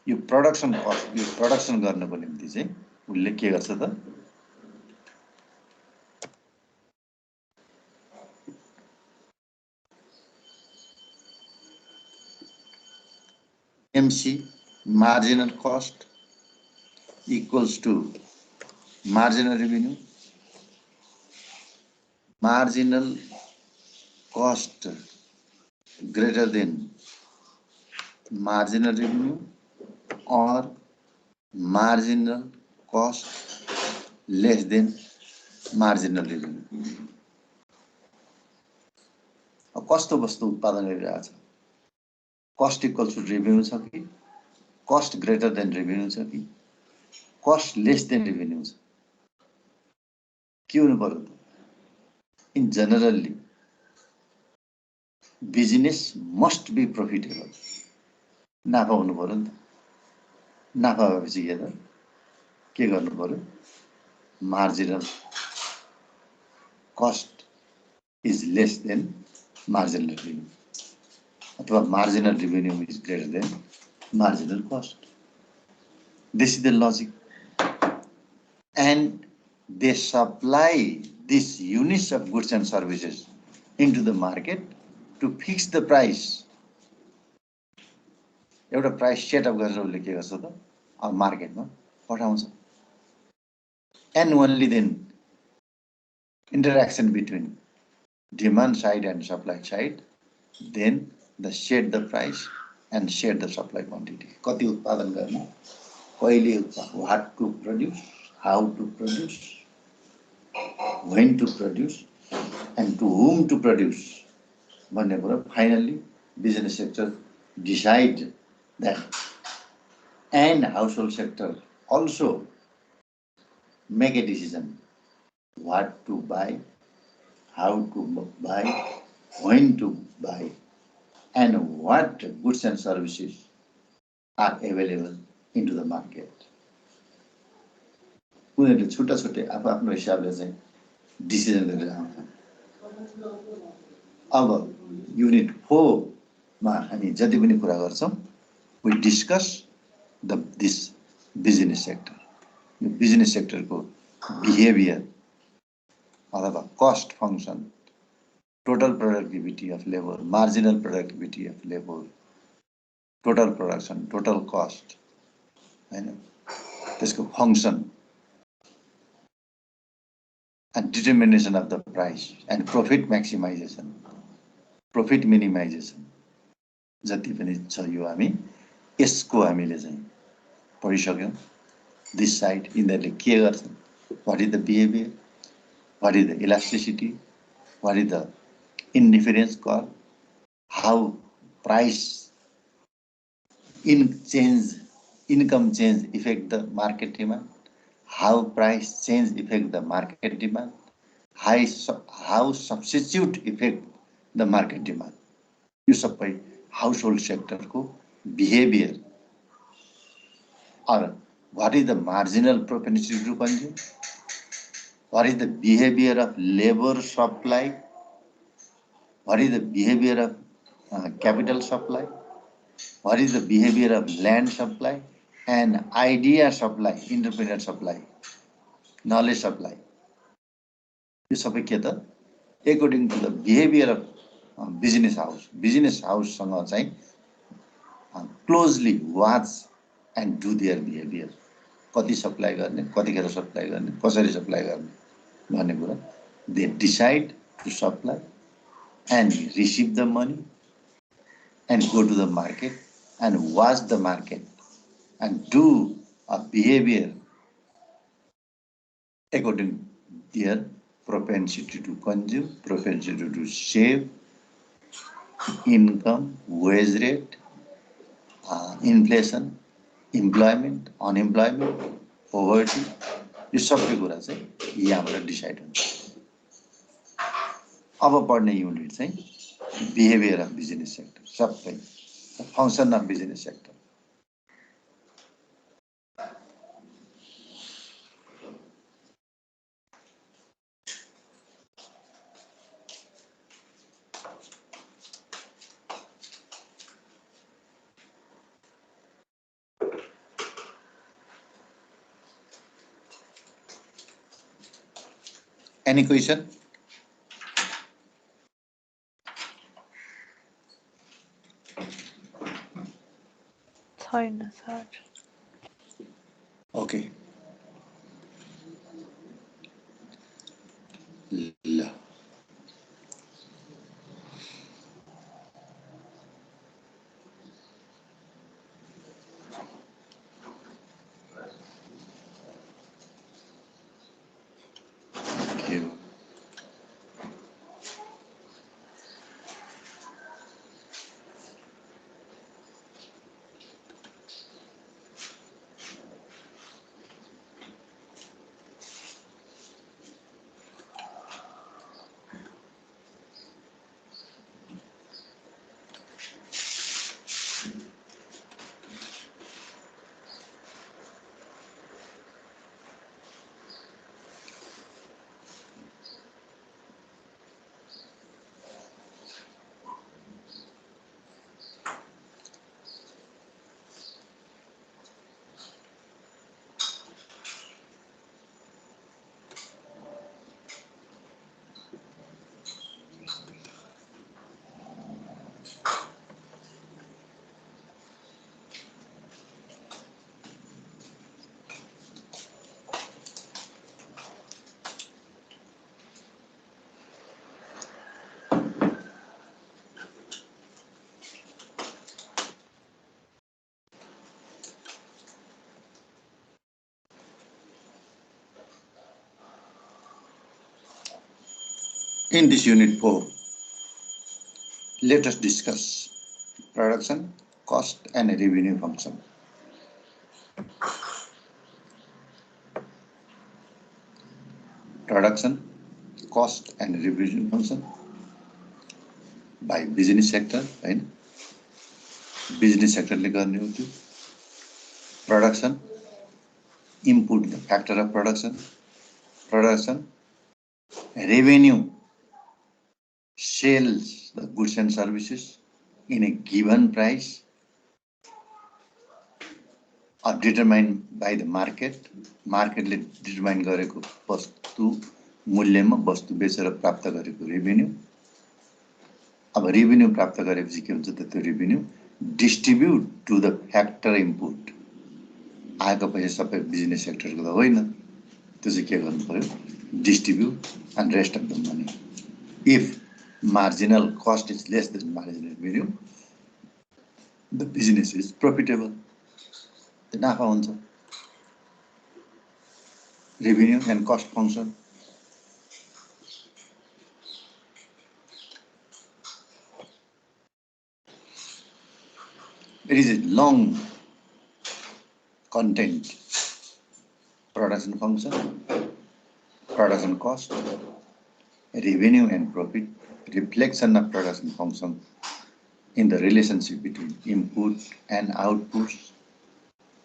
यो प्रोडक्सन कस्ट यो प्रोडक्सन गर्नको निम्ति चाहिँ उसले के गर्छ त MC marginal cost equals to marginal revenue marginal cost greater than marginal revenue or marginal cost less than marginal revenue अब कस्तो वस्तु उत्पादन गरिरहेको छ cost equals to revenue छ कि cost greater than revenue छ कि cost less than revenue छ के हुनु पर्यो त in generally business must be profitable नाफा हुनु पर्यो नि त नाफा भएपछि के गर्नु पर्यो marginal cost is less than marginal revenue अथवा marginal revenue is greater than marginal cost. This is the logic. And they supply these units of goods and services into the market to fix the price. एउटा प्राइस सेटअप गरेर उसले के गर्छ त अब मार्केटमा पठाउँछ and only then interaction between demand side and supply side then the set the price and set the supply quantity कति उत्पादन गर्ने कहिले what to produce how to produce when to produce and to whom to produce भन्ने कुरा finally business sector decide that and household sector also make a decision what to buy how to buy when to buy and what goods and services are available into the market उनीहरूले छुट्टा छुट्टै आफ्नो हिसाबले चाहिँ डिसिजन गरेर आउँछन् अब युनिट 4 मा हामी जति पनि कुरा गर्छौं we discuss this business sector यो बिजनेस सेक्टरको बिहेभियर अथवा cost function total productivity of labor, marginal productivity of labor, total production, total cost, हैन त्यसको function and determination of the price and profit maximization, profit minimization जति पनि छ यो हामी यसको हामीले चाहिँ पढिसक्यौं दिस साइड यिनीहरूले के गर्छन् what is the behavior, what is the elasticity, what is the indifference curve, how price income change affect the market demand, how price change affect the market demand, how substitute affect the market demand. यो सबै household sector को behavior or what is the marginal propensity to consume, what is the behavior of labor supply, what is the behavior of capital supply, what is the behavior of land supply and idea supply, entrepreneur supply, knowledge supply. यो सबै के त according to the behavior of business house सँग चाहिँ closely watch and do their behavior. कति सप्लाई गर्ने, कतिखेर सप्लाई गर्ने, कसरी सप्लाई गर्ने भन्ने कुरा they decide to supply and receive the money and go to the market and watch the market and do a behavior according to their propensity to consume, propensity to save, income, wage rate, inflation, employment, unemployment, poverty, यो सबै कुरा चाहिँ यहाँबाट डिसाइड हुन्छ। अब पढ्ने युनिट चाहिँ बिहेभियर अफ बिजनेस सेक्टर, सबै function of business sector. Any question? छैन सर। Okay. ल In this unit 4, let us discuss production, cost and revenue function. Production, cost and revenue function by business sector, right? Business sector ले गर्ने हो त्यो। Production, input the factor of production, revenue, sells the goods and services in a given price or determined by the market. मार्केटले डिटरमाइन गरेको वस्तु मूल्यमा वस्तु बेचेर प्राप्त गरेको रेभिन्यू। अब रेभिन्यू प्राप्त गरेपछि के हुन्छ त त्यो revenue distribute to the factor input. आएको पैसा सबै बिजनेस सेक्टरको त होइन, त्यो चाहिँ के गर्नु पर्यो, distribute and rest of the money. If marginal cost is less than marginal revenue, the business is profitable. त्यो नाफा हुन्छ. Revenue and cost function. It is a long content. Production function, production cost, revenue and profit, reflection of production function in the relationship between input and outputs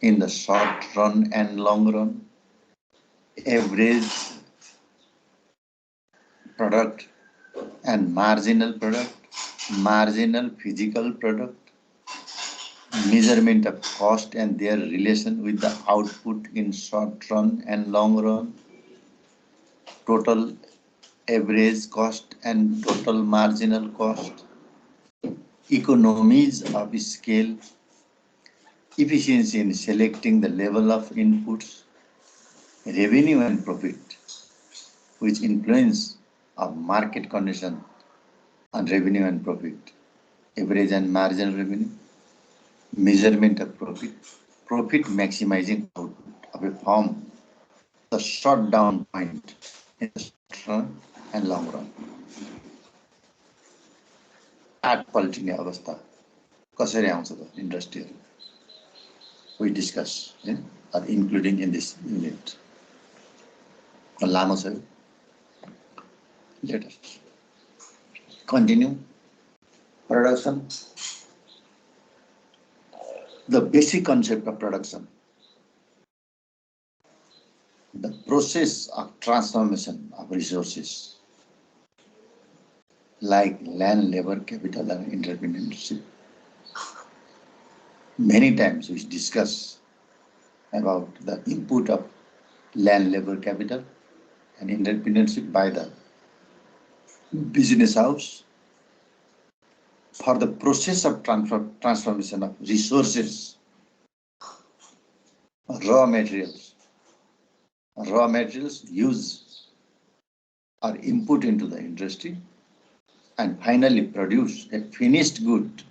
in the short run and long run, average product and marginal product, marginal physical product, measurement of cost and their relation with the output in short run and long run, total average cost and total marginal cost, economies of scale, efficiency in selecting the level of inputs, revenue and profit, which influence of market condition on revenue and profit, average and marginal revenue, measurement of profit, profit maximizing output of a firm, the short down point in the short run and long run. At पल्टिने अवस्था कसरी आउँछ त इन्डस्ट्रीहरु, we discuss, or including in this unit. लामो छ. Let us continue. Production. The basic concept of production. The process of transformation of resources like land, labor, capital, and entrepreneurship. Many times we discuss about the input of land, labor, capital, and entrepreneurship by the business house for the process of transformation of resources, raw materials. Raw materials use or input into the industry and finally produce a finished good,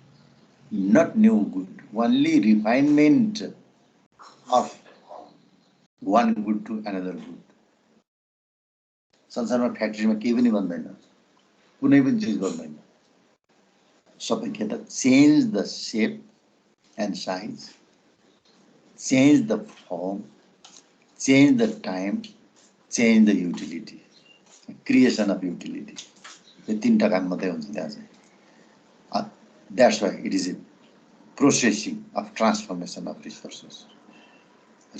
not new good, only refinement of one good to another good. संसारमा फ्याक्ट्रीमा केही पनि बन्दैन, कुनै पनि चीज बन्दैन. सबै के त change the shape and size, change the form, change the time, change the utility, creation of utility. यो तीनटा काम मात्रै हुन्छ त्यहाँ चाहिँ. That's why it is a processing of transformation of resources.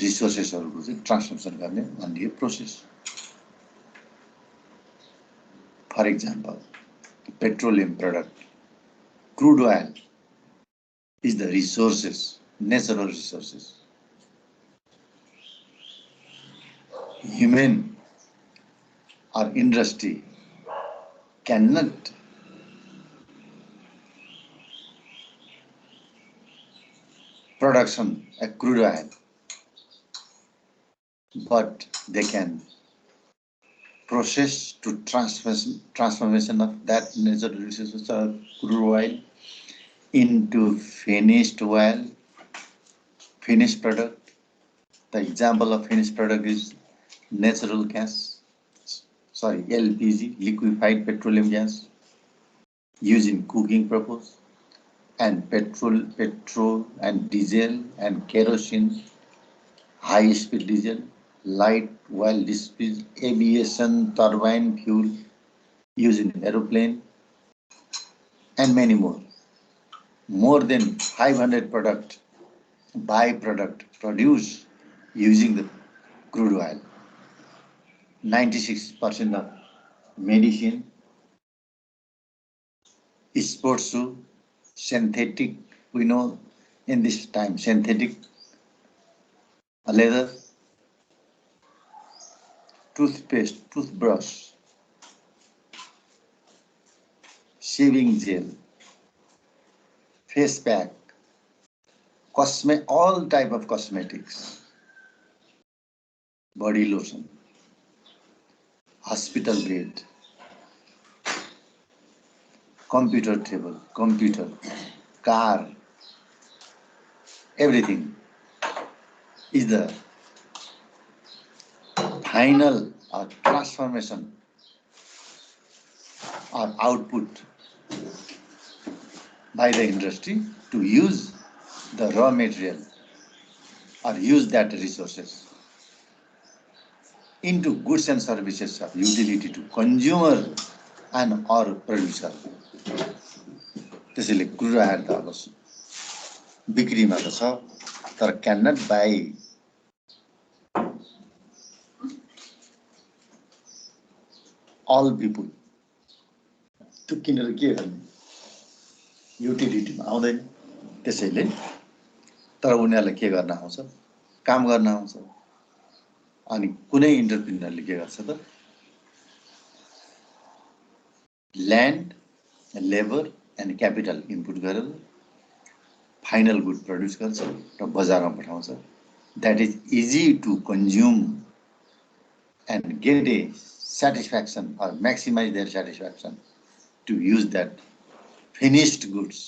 Resourcesहरुको चाहिँ ट्रान्सफर्मेसन गर्ने भन्ने process. For example, petroleum product, crude oil is the resources, natural resources. Human or industry cannot production a crude oil, but they can process to transformation of that natural resources of crude oil into finished oil, finished product. The example of finished product is natural gas, LPG, liquefied petroleum gas, used in cooking purpose, and petrol and diesel and kerosene, high speed diesel, light oil dispatch, aviation turbine fuel used in aeroplane, and many more. More than 500 byproduct produced using the crude oil. 96% of medicine, sports shoe, synthetic, we know in this time, synthetic leather, toothpaste, toothbrush, shaving gel, face pack, all type of cosmetics, body lotion, hospital bed, computer table, computer, car, everything is the final transformation or output by the industry to use the raw material or use that resources into goods and services of utility to consumer and or producer. त्यसैले कुराहरू त अब बिक्रीमा त छ तर cannot buy all people त्यो किनेर के गर्ने युटिलिटीमा आउँदैन त्यसैले तर उनीहरूले के गर्न आउँछ काम गर्न आउँछ अनि कुनै एन्टरप्रेन्योरले के गर्छ त land labour and capital input गरेर फाइनल गुड प्रड्युस गर्छ र बजारमा पठाउँछ that is easy to consume and get a satisfaction or maximize their satisfaction to use that finished goods.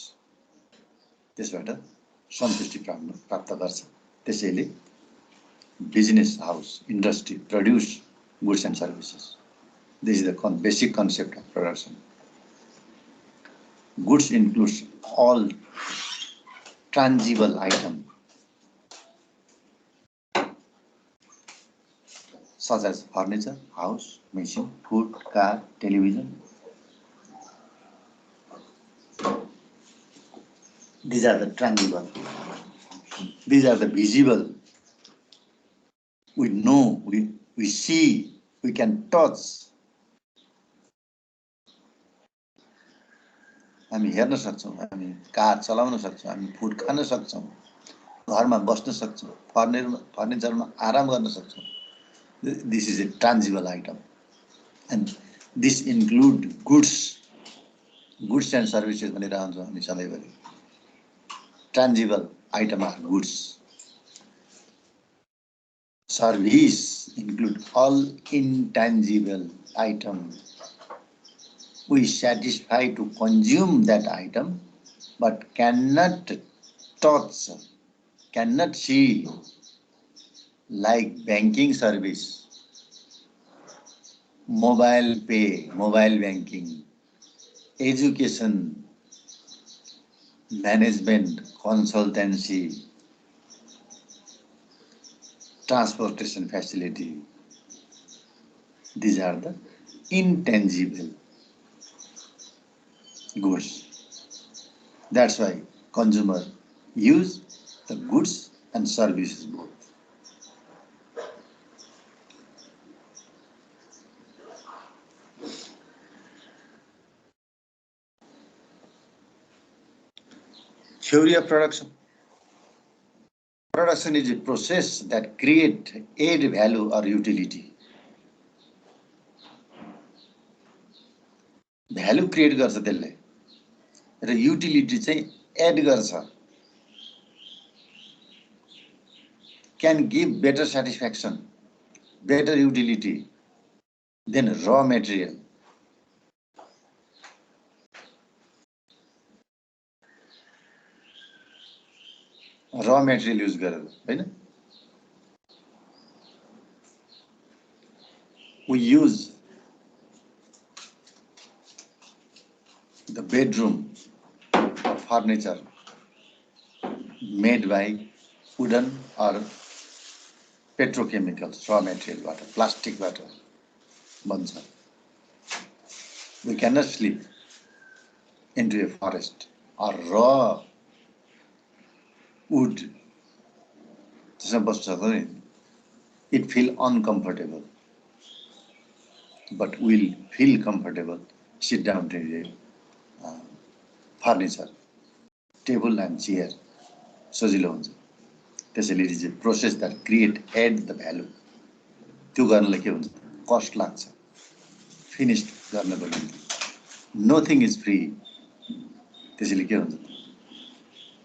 त्यसबाट सन्तुष्टि प्राप्त गर्छ त्यसैले business house industry produce goods and services. This is the basic concept of production. Goods includes all tangible items such as furniture, house, machine, food, car, television. These are the tangible. These are the visible. We know, we see, we can touch. हामी हेर्न सक्छौं, हामी कार चलाउन सक्छौं, हामी फुड खान सक्छौं, घरमा बस्न सक्छौं, फर्निचरमा आराम गर्न सक्छौं. This is a tangible item, and this include goods and services. भनिरहन्छौं हामी सधैँभरि. Tangible item are goods. Service include all intangible items. We satisfy to consume that item, but cannot touch, cannot see. Like banking service, mobile pay, mobile banking, education, management, consultancy, transportation facility. These are the intangible goods. That's why consumer use the goods and services both. Theory of production. Production is a process that creates add value or utility. Value create गर्छ त्यसले र utility चाहिँ add गर्छ. Can give better satisfaction, better utility than raw material. Raw material use गरेर हैन. We use the bedroom furniture made by wooden or petrochemicals, raw material water, plastic water. बन्छ. We cannot sleep into a forest or raw wood. It feel uncomfortable, but we'll feel comfortable. Sit down to the furniture, table and chair. सजिलो हुन्छ. त्यसैले it is a process that create add the value. त्यो गर्नलाई के हुन्छ? Cost लाग्छ. Finished गर्नको निम्ति. Nothing is free. त्यसैले के हुन्छ?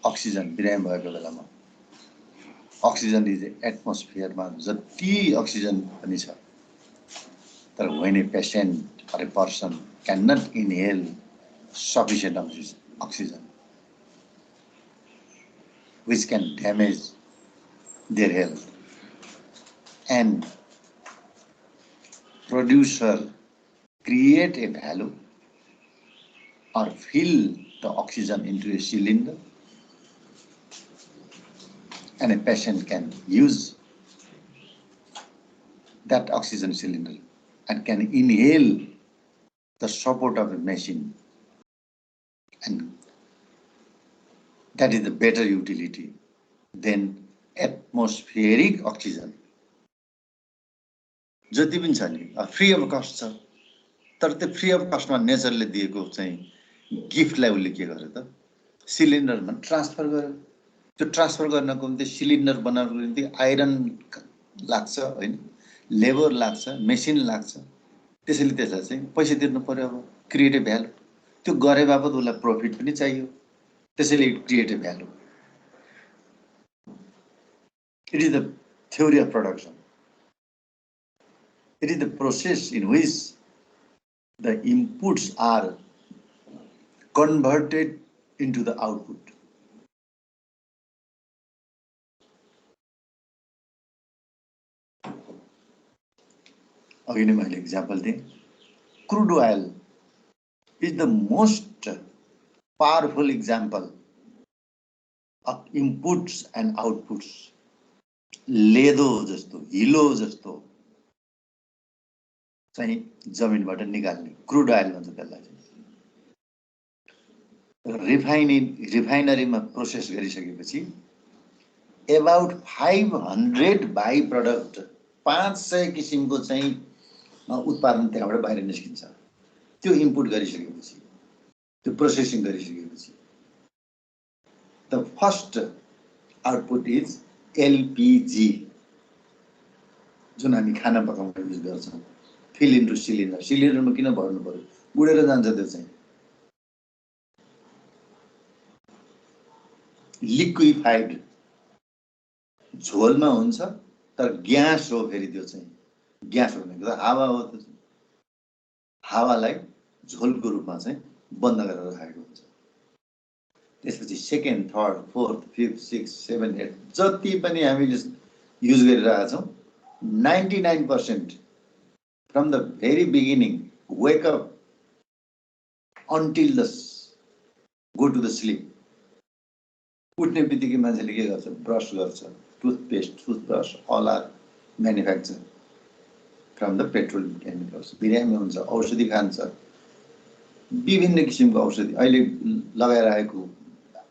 Oxygen बिरामी भएको बेलामा oxygen is atmosphere मा जति oxygen पनि छ तर when a patient or a person cannot inhale sufficient oxygen, which can damage their health, and producer create a valve or fill the oxygen into a cylinder, and a patient can use that oxygen cylinder and can inhale the support of a machine, and that is the better utility than atmospheric oxygen. जति पनि छ नि फ्री अफ कस्ट छ, तर त्यो फ्री अफ कस्टमा नेचरले दिएको चाहिँ गिफ्टलाई उसले के गर्यो त सिलिन्डरमा ट्रान्सफर गर्यो। त्यो ट्रान्सफर गर्नको निम्ति सिलिन्डर बनाउनको निम्ति आइरन लाग्छ हैन, लेबर लाग्छ, मेसिन लाग्छ, त्यसैले त्यसलाई चाहिँ पैसा तिर्नु पर्यो। अब क्रिएट ए भ्यालु, त्यो गरे बापत उसलाई प्रफिट पनि चाहियो, त्यसैले create a value. It is the theory of production. It is the process in which the inputs are converted into the output. Again, my example thing, crude oil is the most powerful example of inputs and outputs. लेदो जस्तो, हिलो जस्तो चाहिँ जमिनबाट निकाल्ने क्रुड oil भन्छ त्यसलाई। रिफाइनरीमा प्रोसेस गरिसकेपछि about 500 बाई प्रोडक्ट 500 किसिमको चाहिँ उत्पादन त्यहाँबाट बाहिर निस्किन्छ। त्यो इनपुट गरिसकेपछि, त्यो प्रोसेसिङ गरिसकेपछि the first output is LPG, जुन हामी खाना पकाउन युज गर्छौं। फिल इन्टु सिलिन्डर, सिलिन्डरमा किन भर्नु पर्यो, उडेर जान्छ त्यो चाहिँ। लिक्विफाइड झोलमा हुन्छ, तर ग्यास हो, फेरि त्यो चाहिँ ग्यास हो भनेको त हावा हो। त्यो हावालाई झोलको रूपमा चाहिँ बन्द गरेर राखेको हुन्छ। त्यसपछि second, third, fourth, fifth, six, seven, eight जति पनि हामीले युज गरिरहेका छौं 99% from the very beginning, wake up until the go to the sleep. उठ्ने बित्तिकै मान्छेले के गर्छ, ब्रश गर्छ, toothpaste, toothbrush, all are manufactured from the petroleum chemicals. बिरामी हुन्छ, औषधि खान्छ, विभिन्न किसिमको औषधि अहिले लगाइरहेको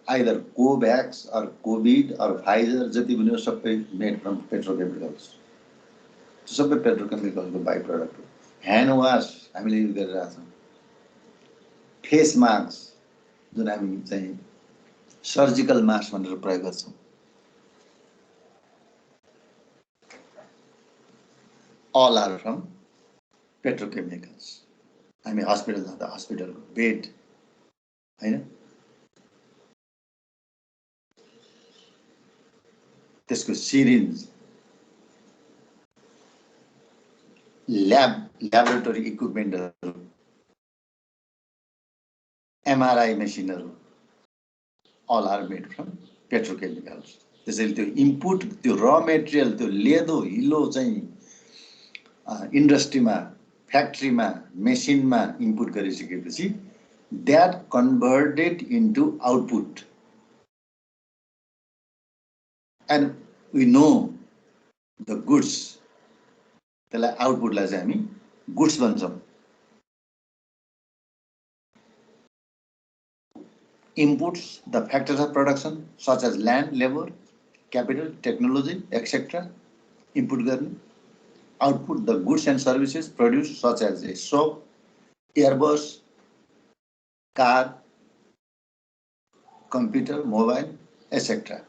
either COVAX or covid or Pfizer जति पनि सबै मेड फ्रम पेट्रोकेमिकल्स। सबै पेट्रोकेमिकलको बाई प्रोडक्ट हो। ह्यान्ड वास हामीले युज गरिरहेका छौँ, फेस मास्क जुन हामी चाहिँ सर्जिकल मास्क भनेर प्रयोग गर्छौँ, all are from petrochemicals. हामी हस्पिटल जाँदा हस्पिटलको बेड हैन, त्यसको सिरिन्ज, ल्याबोरेटरी इक्विपमेन्टहरु, एमआरआई मेसिनहरु, all are made from petrochemicals. त्यसैले त्यो इनपुट, त्यो र मेटेरियल, त्यो लेदो हिलो चाहिँ इन्डस्ट्रीमा, फ्याक्ट्रीमा, मेसिनमा इनपुट गरिसकेपछि that converted into output, and we know the goods, त्यसलाई आउटपुटलाई चाहिँ हामी गुड्स भन्छौँ। Inputs, the factors of production such as land, labor, capital, technology, etc. input गर्ने। Output, the goods and services produced such as a soap, airbus, car, computer, mobile, etc.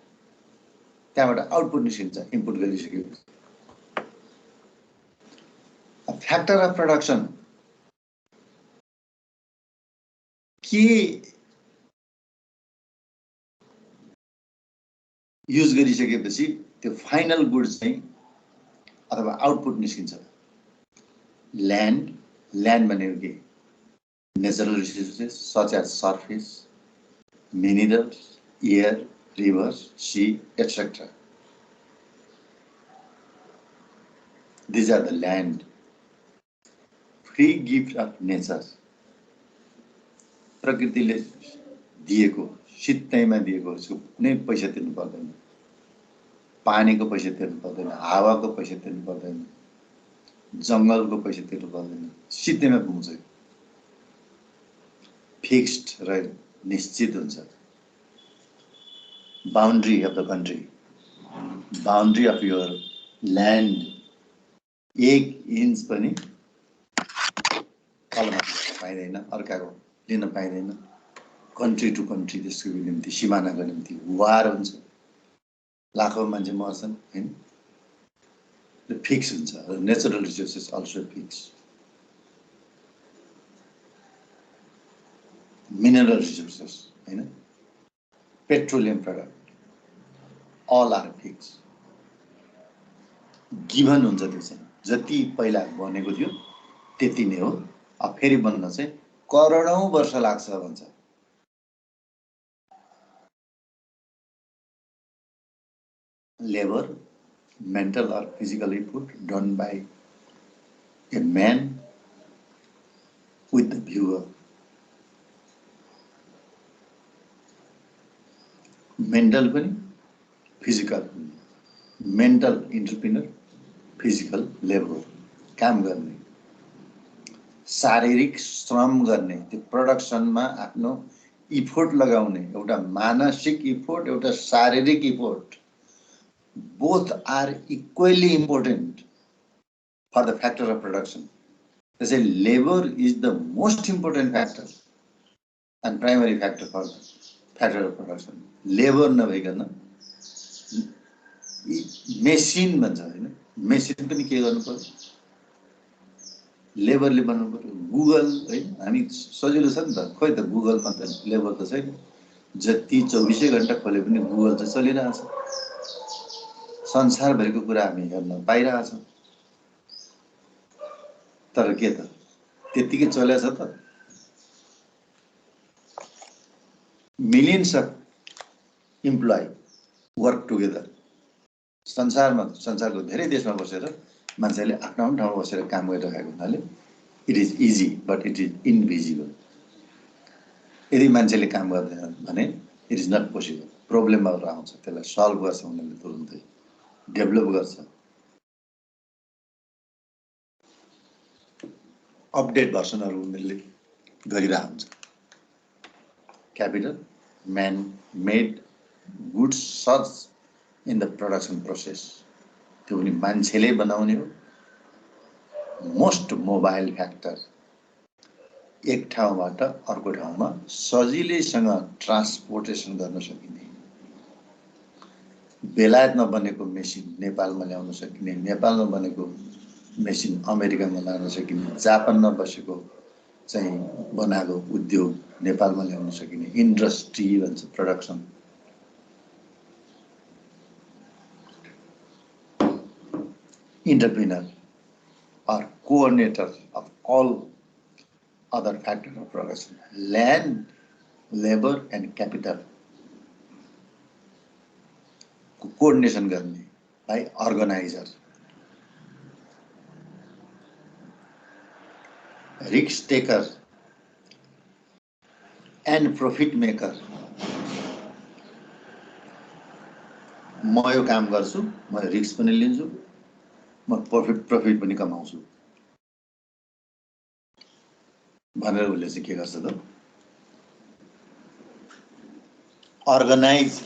त्यहाँबाट आउटपुट निस्किन्छ इनपुट गरिसकेपछि। फ्याक्टर अफ प्रोडक्सन के युज गरिसकेपछि त्यो फाइनल गुड्स चाहिँ अथवा आउटपुट निस्किन्छ। Land भनेको के? Natural resources such as surface, minerals, air, rivers, sea, etc. These are the land. Free gift of nature. प्रकृतिले दिएको, सित्तैमा दिएको, कुनै पैसा तिर्नु पर्दैन, पानीको पैसा तिर्नु पर्दैन, हावाको पैसा तिर्नु पर्दैन, जङ्गलको पैसा तिर्नु पर्दैन, सित्तैमा पुग्छ। फिक्स्ड र निश्चित हुन्छ। Boundary of the country, boundary of your land 1 inch पनि तलमा पाइँदैन, अर्काको लिन पाइँदैन। कन्ट्री टु कन्ट्री त्यसको निम्ति, सिमानाको निम्ति वार हुन्छ, लाखौँ मान्छे मर्छन् हैन। फिक्स हुन्छ। Natural resources also fix. Mineral resources हैन, petroleum product all are fix. Given हुन्छ, त्यो चाहिँ जति पहिला बनेको थियो त्यति नै हो। अब फेरि बन्न चाहिँ करोडौं वर्ष लाग्छ भन्छ। Labor, mental or physical effort done by a man with the viewer. Mental पनि, physical पनि। Mental entrepreneur, physical labor, काम गर्ने, शारीरिक श्रम गर्ने, त्यो प्रोडक्सनमा आफ्नो इफोर्ट लगाउने, एउटा मानसिक इफोर्ट, एउटा शारीरिक effort. Both are equally important for the factor of production. They say labor is the most important factor and primary factor for the factor of production. Labor नभइकन मेसिन भन्छ हैन, मेसिन पनि के गर्नु पर्छ? लेबरले बनाउनु पर्यो। गुगल हैन, हामी सजिलो छ नि त, खोइ त गुगलमा त लेबर त छैन। जति 24 घण्टा खोले पनि गुगल त चलिरहेछ। संसारभरिको कुरा हामी हेर्न पाइरहेछौँ। तर के त त्यतिकै चलेछ त? Millions of employee work together. संसारको धेरै देशमा बसेर मान्छेले आफ्नो आफ्नो ठाउँमा बसेर काम गरिरहेको हुनाले it is easy but it is invisible. यदि मान्छेले काम गर्दैन भने इट इज नट पोसिबल। प्रब्लमहरू आउँछ, त्यसलाई सल्भ गर्छ उनीहरूले, तुरुन्तै डेभलप गर्छ, अपडेट भर्सनहरू उनीहरूले गरिरहेको हुन्छ। Capital, man made goods search in the production process, त्यो पनि मान्छेले बनाउने हो। मोस्ट मोबाइल फ्याक्टर, एक ठाउँबाट अर्को ठाउँमा सजिलैसँग ट्रान्सपोर्टेसन गर्न सकिने। बेलायतमा बनेको मेसिन नेपालमा ल्याउन सकिने, नेपालमा बनेको मेसिन अमेरिकामा लान सकिने, जापानमा बसेको चाहिँ बनाएको उद्योग नेपालमा ल्याउन सकिने। इन्डस्ट्री भन्छ, production. Entrepreneur or coordinator of all other factors of production, land, labor and capital. Coordination गर्ने by organizer. Risk taker and profit maker. म यो काम गर्छु, म रिस्क पनि लिन्छु, म प्रफिट पनि कमाउँछु भनेर उसले चाहिँ के गर्छ त? Organise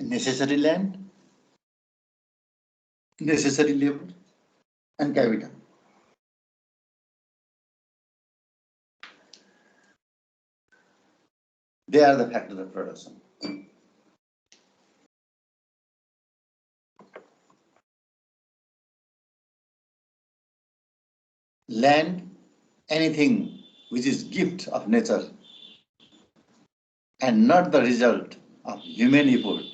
necessary land, necessary labor and capital. They are the factors of production. Land, anything which is gift of nature and not the result of human effort,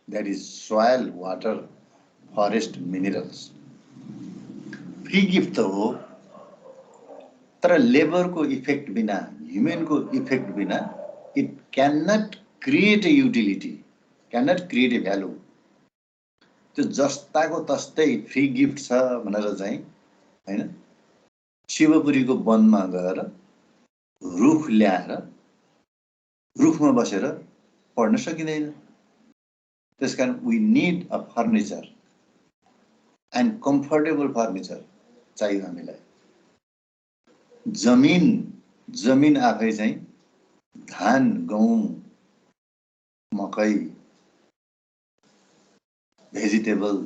that is soil, water, forest, minerals. Free gift त हो, तर लेबरको इफेक्ट बिना, ह्युमनको इफेक्ट बिना it can not create a utility, can not create a value. त्यो जस्ताको तस्तै फ्री गिफ्ट छ भनेर चाहिँ हैन, शिवपुरीको वनमा गएर रुख ल्याएर रुखमा बसेर पढ्न सकिँदैन। त्यसकारण we need a furniture and comfortable furniture चाहियो हामीलाई। जमिन आफै चाहिँ धान, गहुँ, मकै, भेजिटेबल,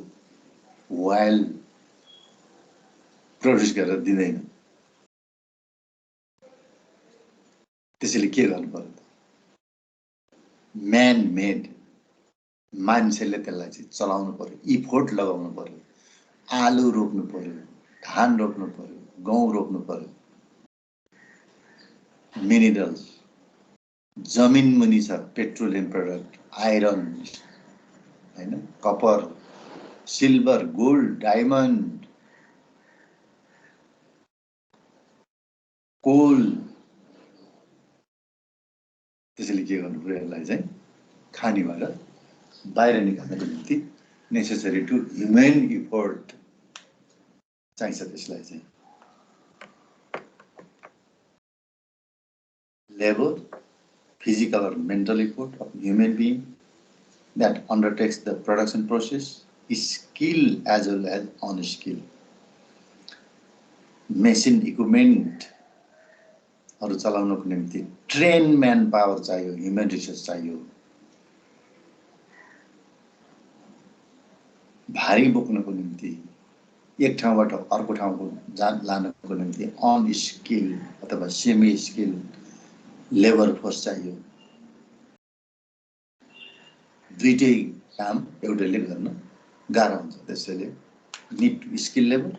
वाइल्ड प्रड्युस गरेर दिँदैन। त्यसैले के गर्नु पर्यो त? म्यान मेड, मान्छेले त्यसलाई चाहिँ चलाउनु पर्यो, इफोर्ट लगाउनु पर्यो। आलु रोप्नु पर्यो, धान रोप्नु पर्यो, गहुँ रोप्नु पर्यो। मिनरल्स जमिन मुनि छ, पेट्रोलियम प्रोडक्ट, आइरन हैन, कपर, सिल्भर, गोल्ड, डायमन्ड, कोल। त्यसैले के गर्नु पर्यो, यसलाई चाहिँ खानीबाट बाहिर निकाल्नको निम्ति नेसेसरी टु ह्युमन इफोर्ट चाहिन्छ। त्यसलाई चाहिँ labour, physical or mental effort of human being that undertakes the production process is skill as well as unskill. Machine equipment हरू चलाउनको निम्ति ट्रेन म्यान पावर चाहियो, ह्युमन रिसोर्स चाहियो। भारी बोक्नको निम्ति, एक ठाउँबाट अर्को ठाउँको लानको निम्ति अनस्किल अथवा सेमी स्किल लेबर फोर्स चाहियो। दुईटै काम एउटैले गर्न गाह्रो हुन्छ। त्यसैले need skilled labor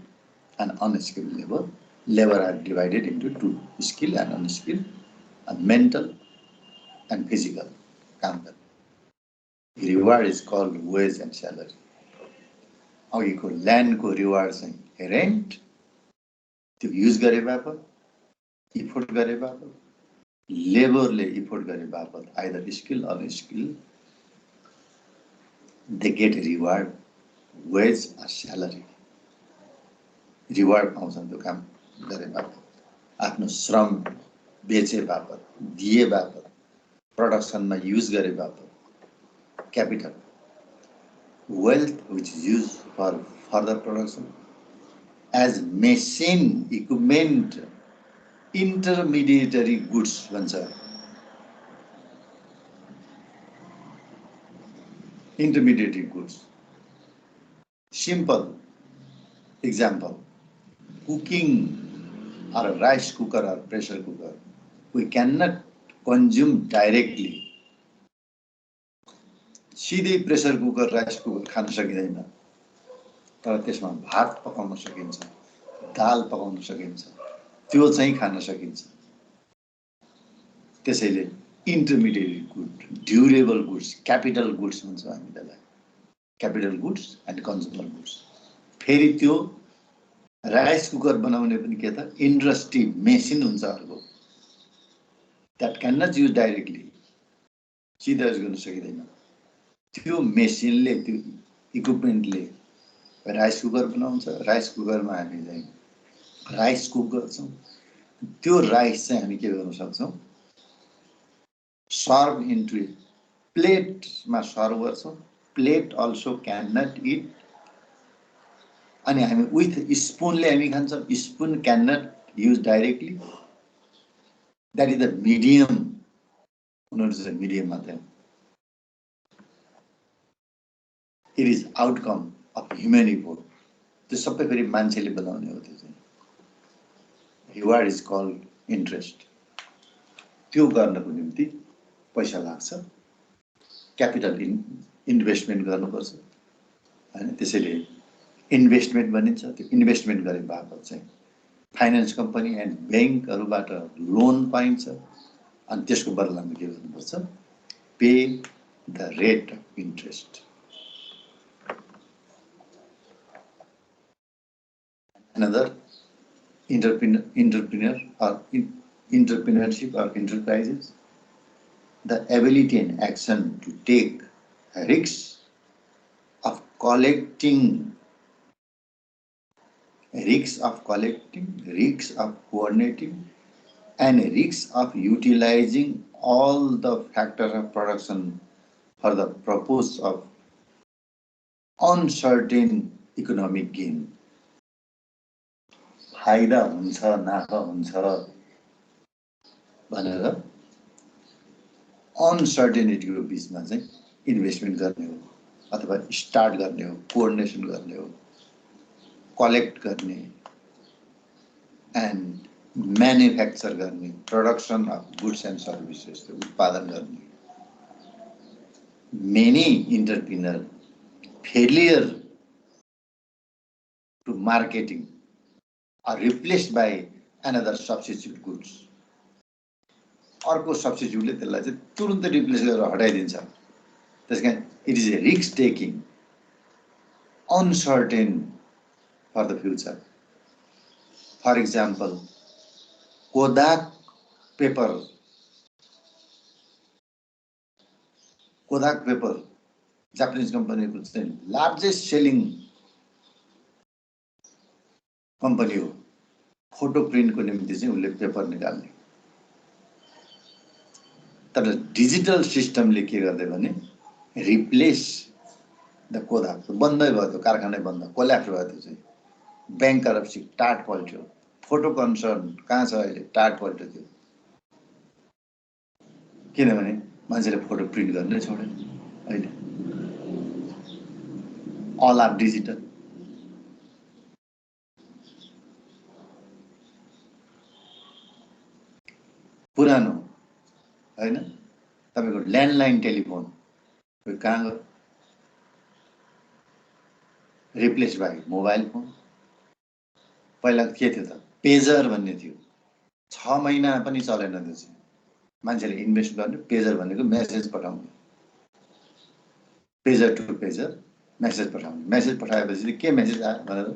and unskilled labor. Labor are divided into two, skilled and unskilled, and mental and physical काम गर्ने। Reward is called wage and salary. अघिको ल्यान्डको रिवार्ड चाहिँ रेन्ट, त्यो युज गरे बापत, इफोर्ट गरे बापत, लेबरले इफोर्ट गरे बापत, either skill unskilled, they get reward, wage or salary. Reward पाउँछन् त्यो काम गरे बापत, आफ्नो श्रम बेचे बापत, दिए बापत, प्रोडक्सनमा युज गरे बापत, capital. Wealth which is used for further production as machine, equipment, intermediary goods भन्छ। Intermediary goods. Simple example, cooking or a rice cooker or pressure cooker, we cannot consume directly. सिधै प्रेसर कुकर, राइस कुकर खान सकिँदैन, तर त्यसमा भात पकाउन सकिन्छ, दाल पकाउन सकिन्छ, त्यो चाहिँ खान सकिन्छ। त्यसैले intermediate good, durable goods, capital goods भन्छ हामी त्यसलाई, capital goods and consumer goods. फेरि त्यो राइस कुकर बनाउने पनि के त, इन्डस्ट्री मेसिन हुन्छ अर्को, that can not use directly, सिधा युज गर्न सकिँदैन। त्यो मेसिनले, त्यो इक्विपमेन्टले राइस कुकर बनाउँछ, राइस कुकरमा हामी चाहिँ राइस कुक गर्छौँ। त्यो राइस चाहिँ हामी के गर्न सक्छौँ, सर्भ इन्टु प्लेटमा सर्भ गर्छौँ। Plate also can not eat, अनि हामी विथ स्पुनले हामी खान्छौँ। Spoon can not use directly, that is the medium. उनीहरू चाहिँ मिडियम मात्रै। It is outcome of human effort. त्यो सबै फेरि मान्छेले बनाउने हो। त्यो चाहिँ रिवार्ड इज कल्ड इन्ट्रेस्ट। त्यो गर्नको निम्ति पैसा लाग्छ, क्यापिटल इन्भेस्टमेन्ट गर्नुपर्छ हैन। त्यसैले इन्भेस्टमेन्ट भनिन्छ। त्यो इन्भेस्टमेन्ट गरे बापत चाहिँ फाइनेन्स कम्पनी एन्ड ब्याङ्कहरूबाट लोन पाइन्छ, अनि त्यसको बदलामा के गर्नुपर्छ, pay the rate of interest. another entrepreneur or entrepreneurship or enterprises, the ability and action to take risks of collecting, risks of coordinating, and risks of utilizing all the factors of production for the purpose of uncertain economic gain. फाइदा हुन्छ नाफा हुन्छ भनेर अनसर्टेनिटीको बिचमा चाहिँ इन्भेस्टमेन्ट गर्ने हो अथवा स्टार्ट गर्ने हो, कोअर्डिनेसन गर्ने हो, कलेक्ट गर्ने एन्ड म्यानुफ्याक्चर गर्ने, production of goods and services उत्पादन गर्ने. Many entrepreneur failure to marketing are replaced by another substitute goods. अर्को सब्स्टिट्युटले त्यसलाई चाहिँ तुरुन्तै रिप्लेस गरेर हटाइदिन्छ. त्यसकारण it is a risk taking, uncertain for the future. For example Kodak paper Japanese कम्पनीको चाहिँ लार्जेस्ट सेलिङ कम्पनी हो. फोटो प्रिन्टको निम्ति चाहिँ उसले पेपर निकाल्ने. तर डिजिटल सिस्टमले के गर्दै भने रिप्लेस द कोदाक. बन्दै भयो, त्यो कारखानै बन्द, कोल्याप्स भयो. त्यो चाहिँ ब्याङ्क करप्सी टाट पल्ट्यो. फोटो कन्सर्न कहाँ छ अहिले? टाट पल्ट्यो त्यो. किनभने मान्छेले फोटो प्रिन्ट गर्नै छोड्यो. अहिले अल आर डिजिटल. पुरानो हैन, तपाईको ल्यान्डलाइन टेलिफोन कहाँ गयो? Replace by mobile phone. पहिला के थियो त? पेजर भन्ने थियो. 6 महिना पनि चलेन त्यो चाहिँ. मान्छेले इन्भेस्ट गर्ने. पेजर भनेको मेसेज पठाउने, पेजर टु पेजर मेसेज पठाउने. मेसेज पठाएपछि के मेसेज आयो भनेर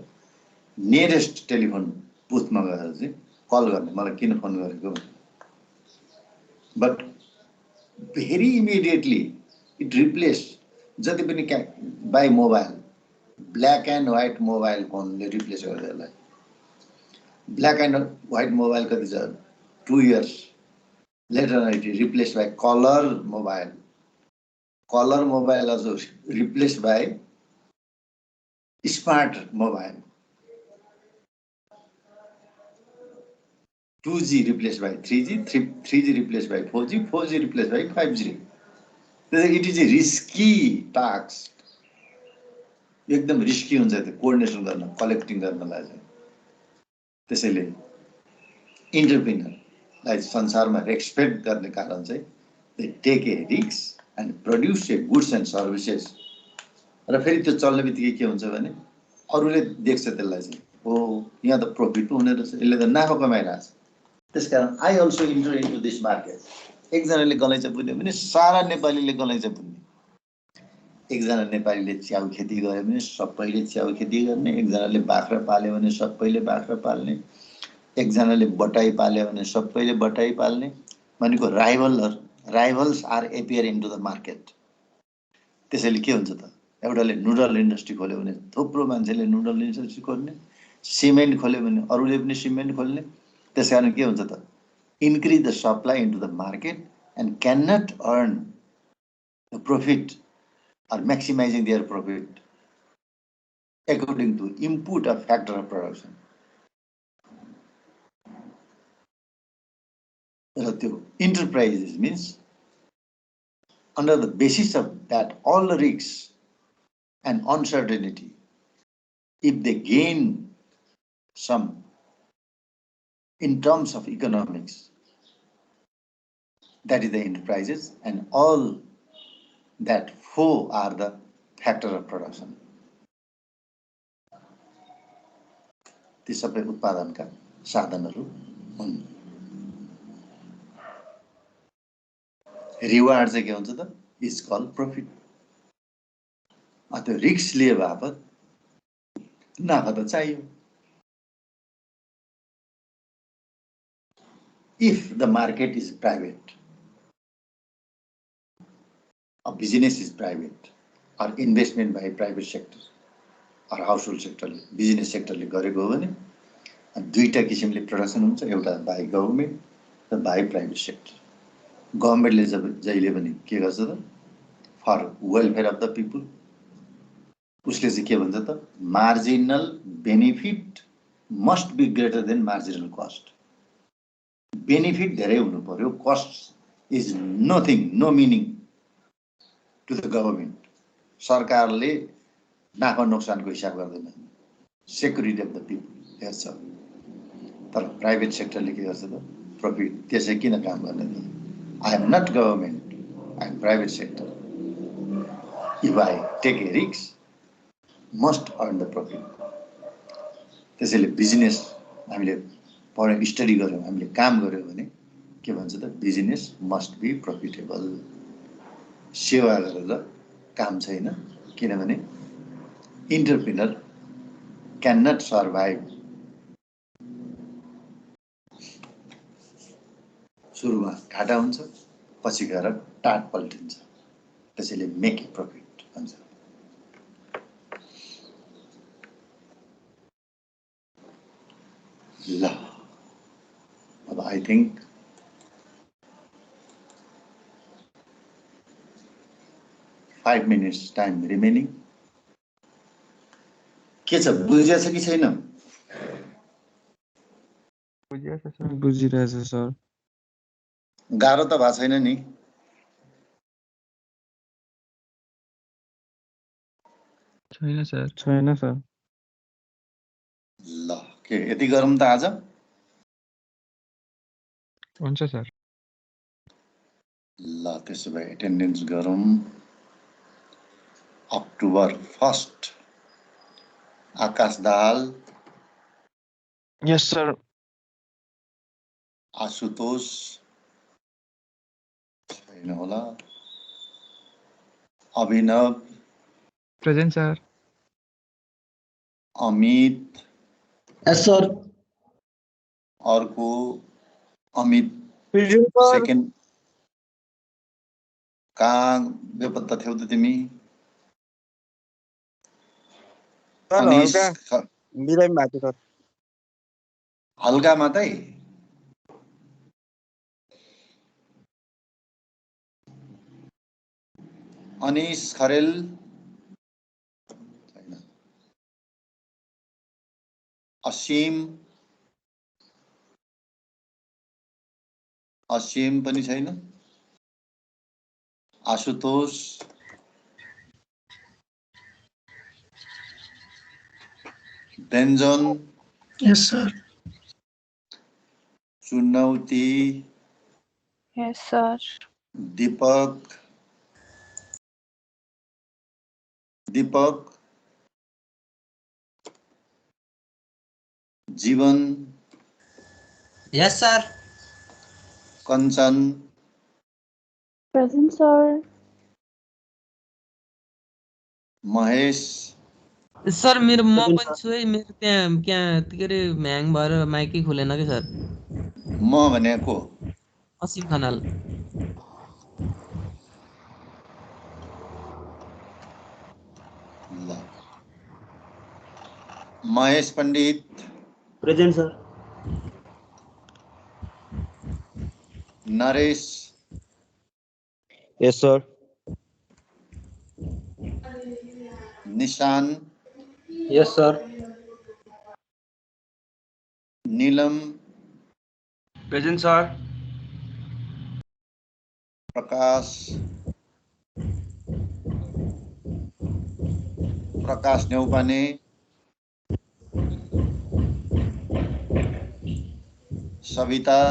नियरेस्ट टेलिफोन बुथमा गएर चाहिँ कल गर्ने, मलाई किन फोन गरेको. But very immediately it replaced जति पनि by mobile, black and white mobile phone ले replace गर्यो त्यसलाई. Black and white mobile कति छ? 2 years later it is replaced by color mobile. Color mobile also replaced by smart mobile. 2G replaced by 3G, 3G replaced by 4G, 4G replaced by 5G. It is a risky task. एकदम रिस्की हुन्छ त्यो कोअर्डिनेसन गर्न, कलेक्टिङ गर्नलाई चाहिँ. त्यसैले इन्टरप्रिनरलाई संसारमा रेस्पेक्ट गर्ने कारण चाहिँ they take a risk and produce a goods and services. र फेरि त्यो चल्ने बित्तिकै के हुन्छ भने अरूले देख्छ त्यसलाई चाहिँ, हो यहाँ त प्रफिट पो हुने रहेछ, यसले त नाफा कमाइरहेछ. त्यसकारण I also enter into this market. एकजनाले गलैँचा बुन्यो भने सारा नेपालीले गलैँचा बुन्ने. एकजना नेपालीले च्याउ खेती गर्यो भने सबैले च्याउ खेती गर्ने. एकजनाले बाख्रा पाल्यो भने सबैले बाख्रा पाल्ने. एकजनाले बटाई पाल्यो भने सबैले बटाई पाल्ने. भनेको rivals are appear into the market. त्यसैले के हुन्छ त? एउटाले नुडल इन्डस्ट्री खोल्यो भने थुप्रो मान्छेले नुडल इन्डस्ट्री खोल्ने. सिमेन्ट खोल्यो भने अरूले पनि सिमेन्ट खोल्ने. त्यसकारण के हुन्छ त? Increase the supply into the market and cannot earn the profit or maximizing their profit according to input of factor of production. Enterprises means under the basis of that all the risks and uncertainty, if they gain some in terms of economics, that is the enterprises, and all that four are the factor of production. ती सबै उत्पादनका साधनहरू हुन्. रिवार्ड चाहिँ के हुन्छ त? Is call profit. त्यो रिस्क लिए बापत नाफा त चाहियो. if the market is private, a business is private, or investment by private sector or household sector, business sector ले गरेको हो भने दुईटा किसिमले प्रोडक्सन हुन्छ, एउटा बाई गभर्नमेन्ट र बाई प्राइभेट सेक्टर। गभर्नमेन्टले जहिले पनि के गर्छ त, for welfare of the people, उसले चाहिँ के भन्छ त, marginal benefit must be greater than marginal cost. Benefit धेरै हुनु पर्यो, cost is nothing, no meaning to the government. सरकारले नाफा नोक्सानको हिसाब गर्दैन, सेक्युरिटी अफ द पिपुल हेर्छ। तर प्राइभेट सेक्टरले के गर्छ त, प्रफिट। त्यसै किन काम गर्ने त? I am not government, I am private sector. If I take a risk must earn the profit. त्यसैले बिजनेस हामीले पढ्यौँ, स्टडी गऱ्यौँ, हामीले काम गऱ्यौँ भने के भन्छ त, बिजनेस मस्ट बी प्रफिटेबल। सेवा गरेर काम छैन, किनभने इन्टरप्रिनर क्यान नट सर्भाइभ। सुरुमा घाटा हुन्छ, पछि गएर टाट पल्टिन्छ। त्यसैले मेक ए प्रफिट भन्छ। ल, अब I think five minutes time remaining. के छ, बुझिरहेछ कि छैन? बुझिरहेछ सर। गाह्रो त भएको छैन नि? छैन सर, छैन सर। ल, के यति गरौँ त आज? हुन्छ सर। ल, त्यसो भए एटेन्डेन्स गरौँ। अक्टोबर 1 आकाश दाहाल, यस सर। आशुतोष छैन होला, अभिनव प्रेजेन्ट सर। अमित, यस सर। अर्को अमित प्रेजेन्ट सर। सेकेन्ड। कहाँ बेपत्ता थियौ त तिमी? अनिश बिरामी भएको सर। हल्का मात्रै? अनिश खरेल छैन। असीम पनि छैन। Ashutosh, Benjan, yes sir. Chunauti, Yes, sir. Deepak, Jeevan, yes sir. Kanchan, Present, sir. Mahesh, sir मेरो म पनि छु है, मेरो त्यहाँ के अरे ह्याङ भएर माइकै खुलेन कि सर। म भनेको असीम खनाल। ल, Mahesh Pandit, present sir. Naresh, yes sir. Nishan, yes sir. Neelam, present sir. Prakash Neupane, Sabita,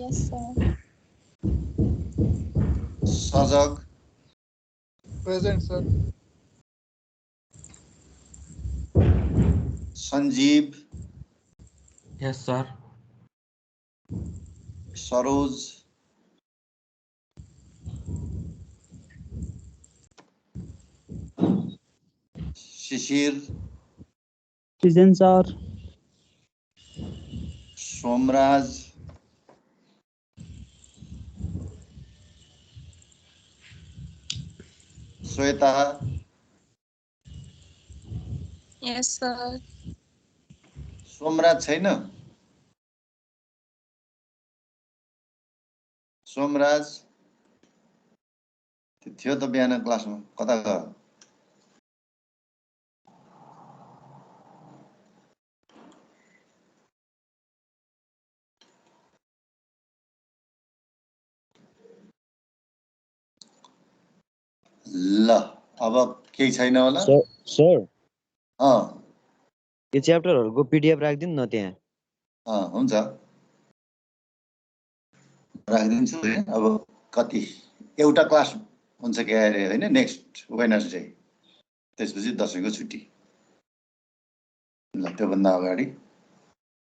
Yes, sir. Sajag, present sir. Sanjeev, yes sir. Saroj, Shishir, present sir. Somraj, Shweta, Yes, sir. Somraj छैन? सोमराज थियो त बिहान क्लासमा, कता गयो? ल अब केही छैन होला? सर अँ यो च्याप्टरहरूको पिडिएफ राखिदिनु न त्यहाँ। हुन्छ, राखिदिन्छु है। अब कति एउटा क्लास हुन्छ कि अरे होइन, नेक्स्ट वेडनेसडे, त्यसपछि दसैँको छुट्टी। ल त्योभन्दा अगाडि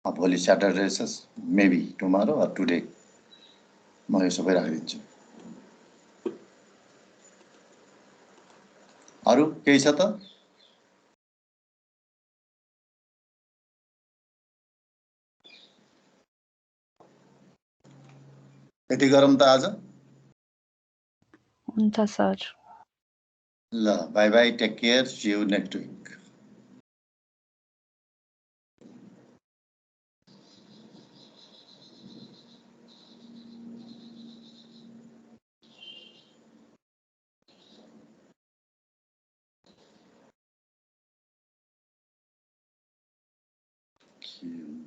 भोलि स्याटरडे रहेछ, मेबी टुमारो अर टुडे म यो सबै राखिदिन्छु। अरू केही छ त? यति गरौँ त आज। हुन्छ सर। ल bye bye, take care, see you next week. Q.